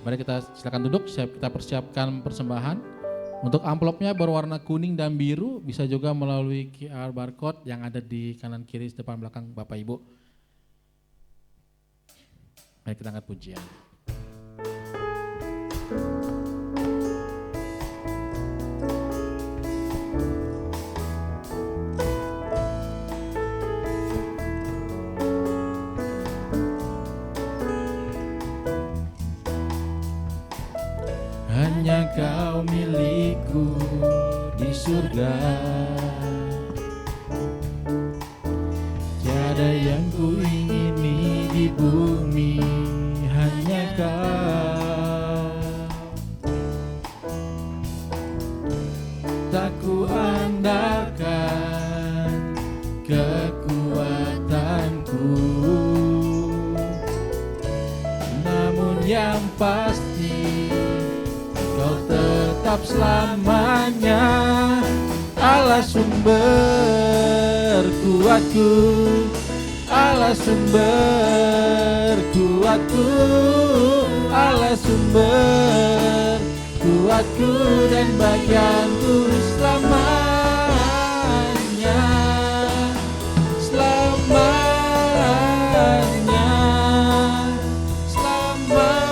Mari kita silakan duduk, kita persiapkan persembahan. Untuk amplopnya berwarna kuning dan biru, bisa juga melalui QR barcode yang ada di kanan kiri depan belakang Bapak Ibu. Mari kita angkat pujian. Hanya Kau milikku di surga, tiada yang ku ingini di bumi, hanya Kau. Tak ku andalkan kekuatanku, namun yang pasti Kau tetap selamanya Allah sumber kuatku, Allah sumber kuatku, Allah sumber kuatku dan bagianku selamanya, selamanya, selamanya,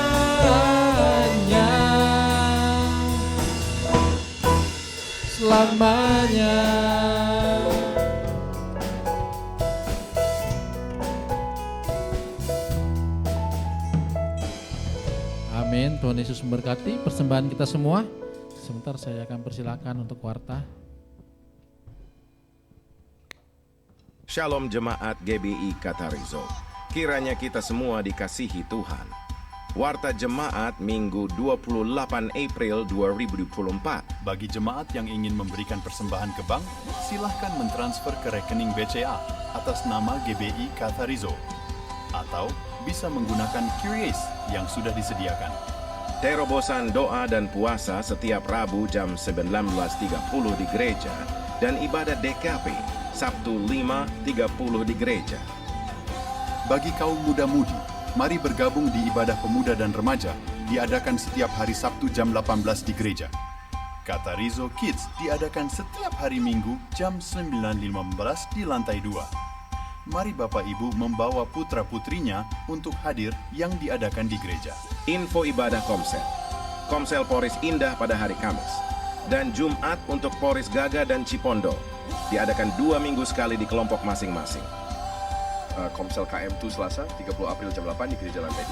selamanya. Amin. Tuhan Yesus memberkati persembahan kita semua. Sebentar saya akan persilakan untuk warta. Shalom jemaat GBI Catarizo. Kiranya kita semua dikasihi Tuhan. Warta Jemaat Minggu 28 April 2024. Bagi jemaat yang ingin memberikan persembahan ke bank, silahkan mentransfer ke rekening BCA atas nama GBI Catarizo. Atau bisa menggunakan QRIS yang sudah disediakan. Terobosan doa dan puasa setiap Rabu jam 19.30 di gereja dan ibadah DKP Sabtu 5.30 di gereja. Bagi kaum muda-mudi, mari bergabung di ibadah pemuda dan remaja diadakan setiap hari Sabtu jam 18 di gereja. Catarizo Kids diadakan setiap hari Minggu jam 9.15 di lantai 2. Mari Bapak Ibu membawa putra-putrinya untuk hadir yang diadakan di gereja. Info ibadah Komsel. Komsel Poris Indah pada hari Kamis. Dan Jumat untuk Poris Gaga dan Cipondo. Diadakan 2 minggu sekali di kelompok masing-masing. Komsel KM2 Selasa 30 April jam 8 di gereja lantai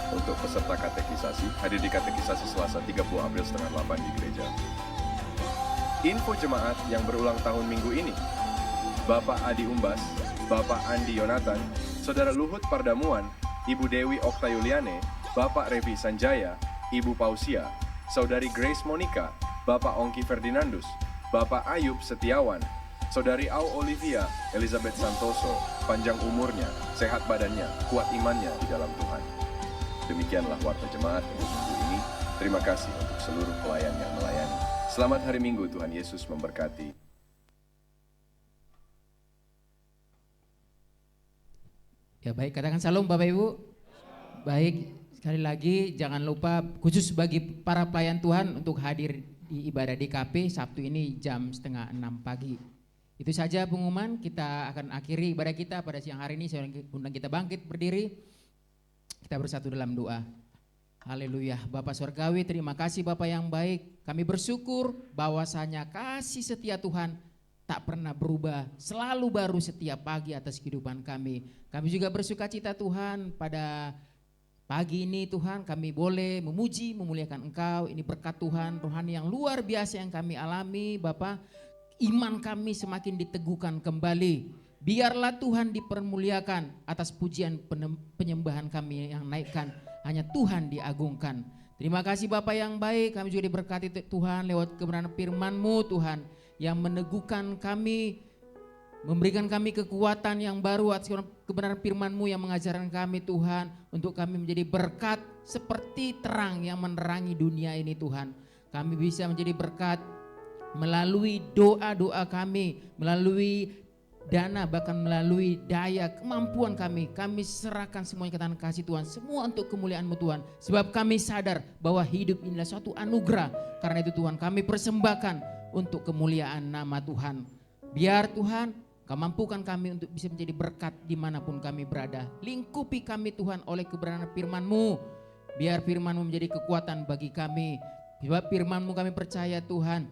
2. Untuk peserta katekisasi, hadir di katekisasi Selasa 30 April setengah 8 di gereja. Info jemaat yang berulang tahun minggu ini. Bapak Adi Umbas, Bapak Andi Yonatan, Saudara Luhut Pardamuan, Ibu Dewi Oktayuliane, Bapak Revi Sanjaya, Ibu Pausia, Saudari Grace Monica, Bapak Ongki Ferdinandus, Bapak Ayub Setiawan, Saudari Au Olivia, Elizabeth Santoso, panjang umurnya, sehat badannya, kuat imannya di dalam Tuhan. Demikianlah warta jemaat untuk minggu ini. Terima kasih untuk seluruh pelayan yang melayani. Selamat hari Minggu, Tuhan Yesus memberkati. Ya baik, katakan salam Bapak Ibu. Baik, sekali lagi jangan lupa khusus bagi para pelayan Tuhan untuk hadir di ibadah DKP Sabtu ini jam 5:30 pagi. Itu saja pengumuman, kita akan akhiri ibadah kita pada siang hari ini. Saya undang kita bangkit berdiri, kita bersatu dalam doa. Haleluya. Bapa Surgawi, terima kasih Bapa yang baik. Kami bersyukur bahwasanya kasih setia Tuhan tak pernah berubah, selalu baru setiap pagi atas kehidupan kami. Kami juga bersuka cita Tuhan pada pagi ini Tuhan kami boleh memuji, memuliakan Engkau. Ini berkat Tuhan, rohani yang luar biasa yang kami alami Bapa. Iman kami semakin diteguhkan kembali. Biarlah Tuhan dipermuliakan atas pujian penyembahan kami yang naikkan. Hanya Tuhan diagungkan. Terima kasih Bapa yang baik, kami juga diberkati Tuhan lewat kebenaran firman-Mu Tuhan. yang meneguhkan kami, memberikan kami kekuatan yang baru atas kebenaran firman-Mu yang mengajarkan kami Tuhan, untuk kami menjadi berkat seperti terang yang menerangi dunia ini Tuhan. Kami bisa menjadi berkat melalui doa-doa kami, melalui dana, bahkan melalui daya, kemampuan kami serahkan semuanya ke tangan kasih Tuhan, semua untuk kemuliaan-Mu Tuhan. Sebab kami sadar bahwa hidup inilah suatu anugerah, karena itu Tuhan kami persembahkan untuk kemuliaan nama Tuhan. Biar Tuhan Kau mampukan kami untuk bisa menjadi berkat dimanapun kami berada. Lingkupi kami Tuhan oleh kebenaran firman-Mu. Biar firman-Mu menjadi kekuatan bagi kami. Sebab firman-Mu kami percaya Tuhan,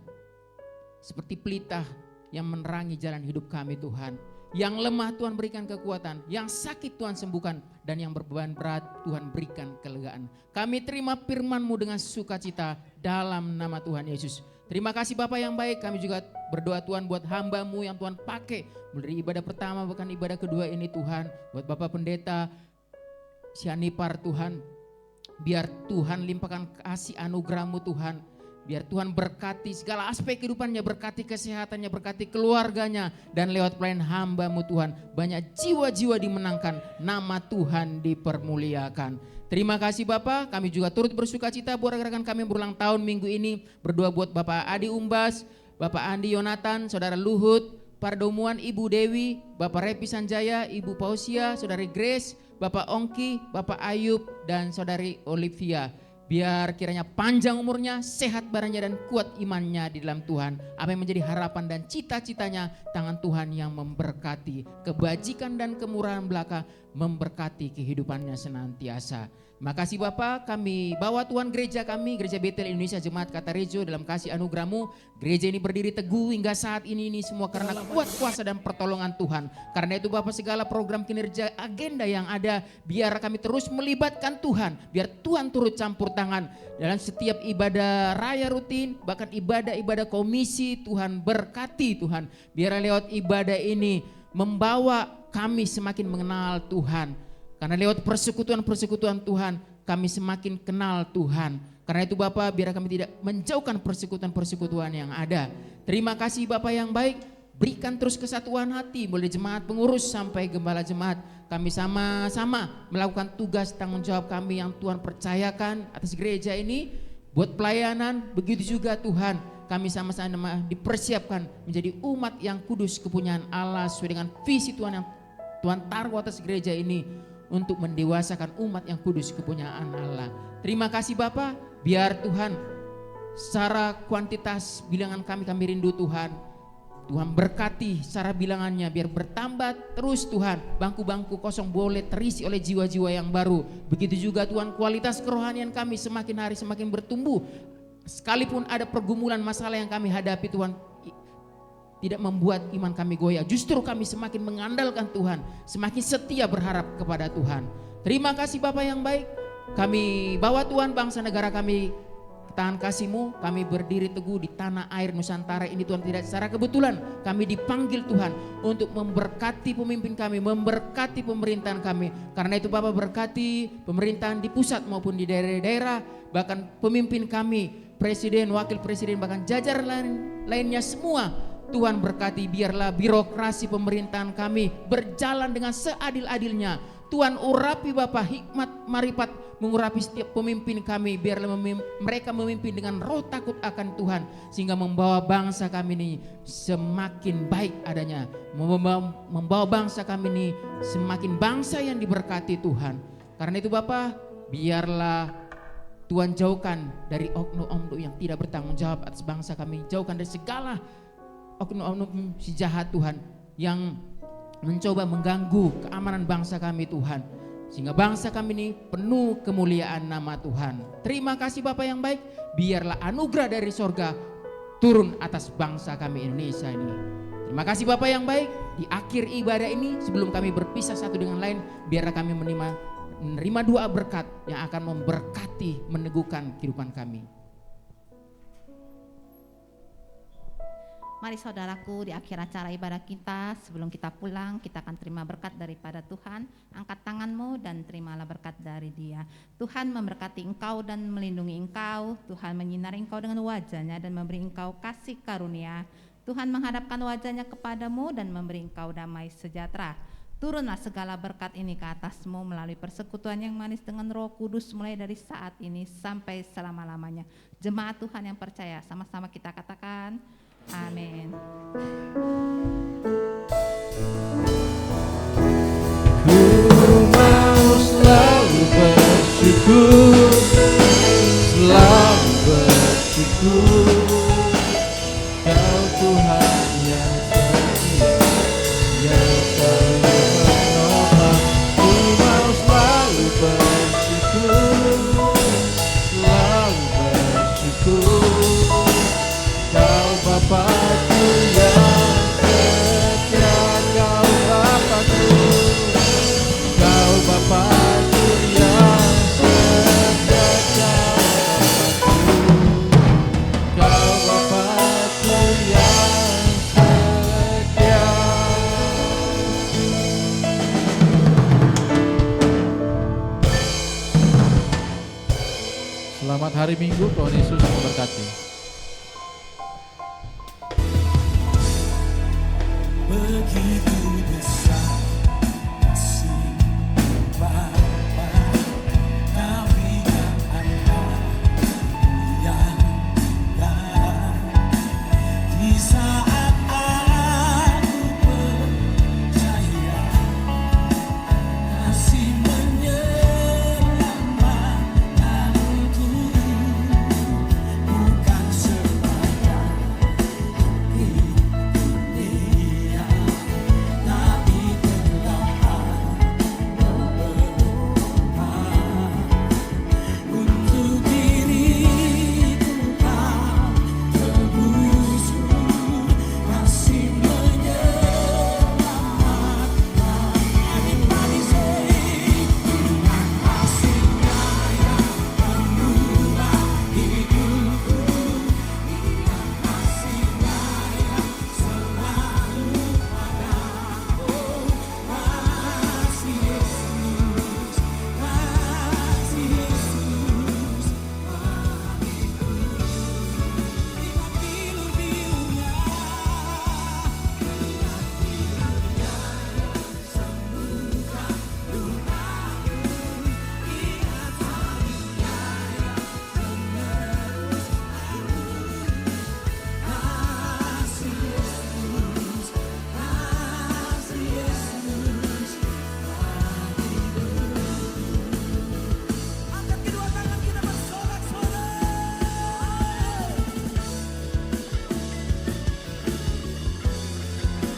seperti pelita yang menerangi jalan hidup kami Tuhan. Yang lemah Tuhan berikan kekuatan, yang sakit Tuhan sembuhkan, dan yang berbeban berat Tuhan berikan kelegaan. Kami terima firman-Mu dengan sukacita dalam nama Tuhan Yesus. Terima kasih Bapak yang baik, kami juga berdoa Tuhan buat hamba-Mu yang Tuhan pakai mulai ibadah pertama bahkan ibadah kedua ini Tuhan. Buat Bapak Pendeta Sianipar Tuhan, biar Tuhan limpahkan kasih anugerah-Mu Tuhan. Biar Tuhan berkati segala aspek kehidupannya, berkati kesehatannya, berkati keluarganya. Dan lewat pelayan hamba-Mu Tuhan, banyak jiwa-jiwa dimenangkan, nama Tuhan dipermuliakan. Terima kasih Bapak, kami juga turut bersuka cita buat rekan-rekan kami yang berulang tahun minggu ini. Berdoa buat Bapak Adi Umbas, Bapak Andi Yonatan, Saudara Luhut, Pardomuan, Ibu Dewi, Bapak Repi Sanjaya, Ibu Pausia, Saudari Grace, Bapak Ongki, Bapak Ayub, dan Saudari Olivia. Biar kiranya panjang umurnya, sehat badannya, dan kuat imannya di dalam Tuhan. Apa yang menjadi harapan dan cita-citanya, tangan Tuhan yang memberkati. Kebajikan dan kemurahan belaka memberkati kehidupannya senantiasa. Makasih Bapak, kami bawa Tuhan gereja kami, Gereja Betel Indonesia Jemaat Katarejo dalam kasih anugerah-Mu. Gereja ini berdiri teguh hingga saat ini semua karena kuat kuasa dan pertolongan Tuhan. Karena itu Bapak, segala program kinerja agenda yang ada, biar kami terus melibatkan Tuhan, biar Tuhan turut campur tangan dalam setiap ibadah raya rutin, bahkan ibadah-ibadah komisi. Tuhan berkati Tuhan, biar lewat ibadah ini membawa kami semakin mengenal Tuhan. Karena lewat persekutuan-persekutuan Tuhan, kami semakin kenal Tuhan. Karena itu Bapak, biar kami tidak menjauhkan persekutuan-persekutuan yang ada. Terima kasih Bapak yang baik, berikan terus kesatuan hati, mulai jemaat pengurus sampai gembala jemaat. Kami sama-sama melakukan tugas tanggung jawab kami yang Tuhan percayakan atas gereja ini. Buat pelayanan, begitu juga Tuhan, kami sama-sama dipersiapkan menjadi umat yang kudus kepunyaan Allah sesuai dengan visi Tuhan yang Tuhan taruh atas gereja ini, untuk mendewasakan umat yang kudus kepunyaan Allah. Terima kasih Bapak, biar Tuhan secara kuantitas bilangan kami rindu Tuhan. Tuhan berkati secara bilangannya, biar bertambah terus Tuhan. Bangku-bangku kosong boleh terisi oleh jiwa-jiwa yang baru. Begitu juga Tuhan, kualitas kerohanian kami semakin hari semakin bertumbuh. Sekalipun ada pergumulan masalah yang kami hadapi Tuhan, tidak membuat iman kami goyah. Justru kami semakin mengandalkan Tuhan, semakin setia berharap kepada Tuhan. Terima kasih Bapak yang baik. Kami bawa Tuhan bangsa negara kami ke tangan kasih-Mu. Kami berdiri teguh di tanah air Nusantara ini Tuhan, tidak secara kebetulan. Kami dipanggil Tuhan untuk memberkati pemimpin kami, memberkati pemerintahan kami. Karena itu Bapak, berkati pemerintahan di pusat maupun di daerah-daerah, bahkan pemimpin kami, presiden, wakil presiden, bahkan jajaran lainnya semua. Tuhan berkati, biarlah birokrasi pemerintahan kami berjalan dengan seadil-adilnya. Tuhan urapi Bapak hikmat marifat mengurapi setiap pemimpin kami, biarlah mereka memimpin dengan roh takut akan Tuhan, sehingga membawa bangsa kami ini semakin baik adanya, membawa bangsa kami ini semakin bangsa yang diberkati Tuhan. Karena itu Bapak, biarlah Tuhan jauhkan dari oknum-oknum yang tidak bertanggung jawab atas bangsa kami, jauhkan dari segala oknum-oknum si jahat Tuhan yang mencoba mengganggu keamanan bangsa kami Tuhan, sehingga bangsa kami ini penuh kemuliaan nama Tuhan. Terima kasih Bapak yang baik, biarlah anugerah dari sorga turun atas bangsa kami Indonesia ini. Terima kasih Bapak yang baik, di akhir ibadah ini sebelum kami berpisah satu dengan lain, biarlah kami menerima doa berkat yang akan memberkati, meneguhkan kehidupan kami. Mari saudaraku, di akhir acara ibadah kita, sebelum kita pulang, kita akan terima berkat daripada Tuhan. Angkat tanganmu dan terimalah berkat dari Dia. Tuhan memberkati engkau dan melindungi engkau. Tuhan menyinari engkau dengan wajah-Nya dan memberi engkau kasih karunia. Tuhan menghadapkan wajahnya kepadamu dan memberi engkau damai sejahtera. Turunlah segala berkat ini ke atasmu melalui persekutuan yang manis dengan Roh Kudus mulai dari saat ini sampai selama-lamanya. Jemaat Tuhan yang percaya, sama-sama kita katakan, amin. Ku mau selalu bersyukur, selalu bersyukur. Kau Tuhan yang setia, yang selalu menolong. Ku mau selalu bersyukur, selalu bersyukur. Kau Bapakku yang setia, Kau Bapakku, Kau Bapakku yang setia, Kau Bapakku yang setia. Selamat hari Minggu, Tuhan Yesus memberkati. Begitu besar kasih Bapa, kami yang yang di saat aku percaya kasih menyelamatkanku, bukan sebagai dunia, tapi telah berdoa untuk diriku kau tebusku, kasih menyelamatkan. Everybody say, dengan kasih-Nya yang mengubah hidupku, dengan kasih-Nya yang selalu ada. Oh, kasih Yesus, kasih Yesus, dengan bilu-bilunya, sembuhkan lukaku, ingat salibnya yang menerus aku. Kasih Yesus, kasih Yesus, angkat kedua tangan kita bersorak-sorai.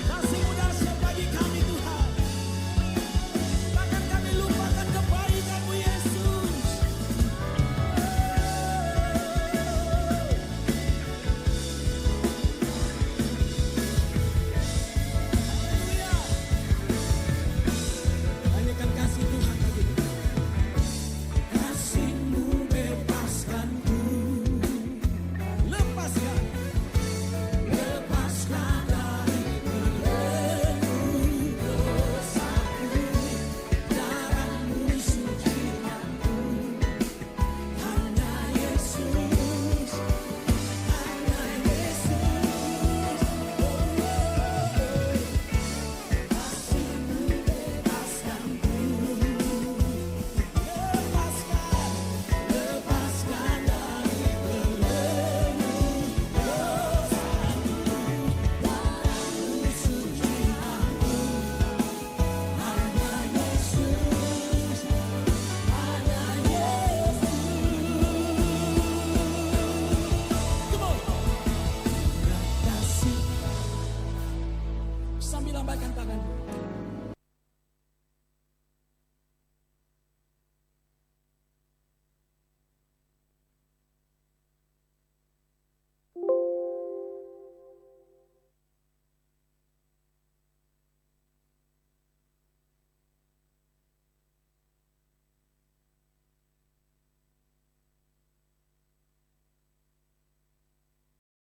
Kasih-Mu dahsyat bagi kami Tuhan, takkan kami lupakan kebaikan-Mu Yesus. Haleluya. Tanyakan kasih Tuhan bagi kita. Kasih-Mu bebaskanku, lepaskan dari belenggu dosaku, darah-Mu sucikanku, hanya Yesus, hanya Yesus. Kasih-Mu bebaskanku, lepaskan dari belenggu dosaku, darah-Mu sucikanku, hanya Yesus, hanya Yesus. Come on. Kasih, sambil lambaikan tangan.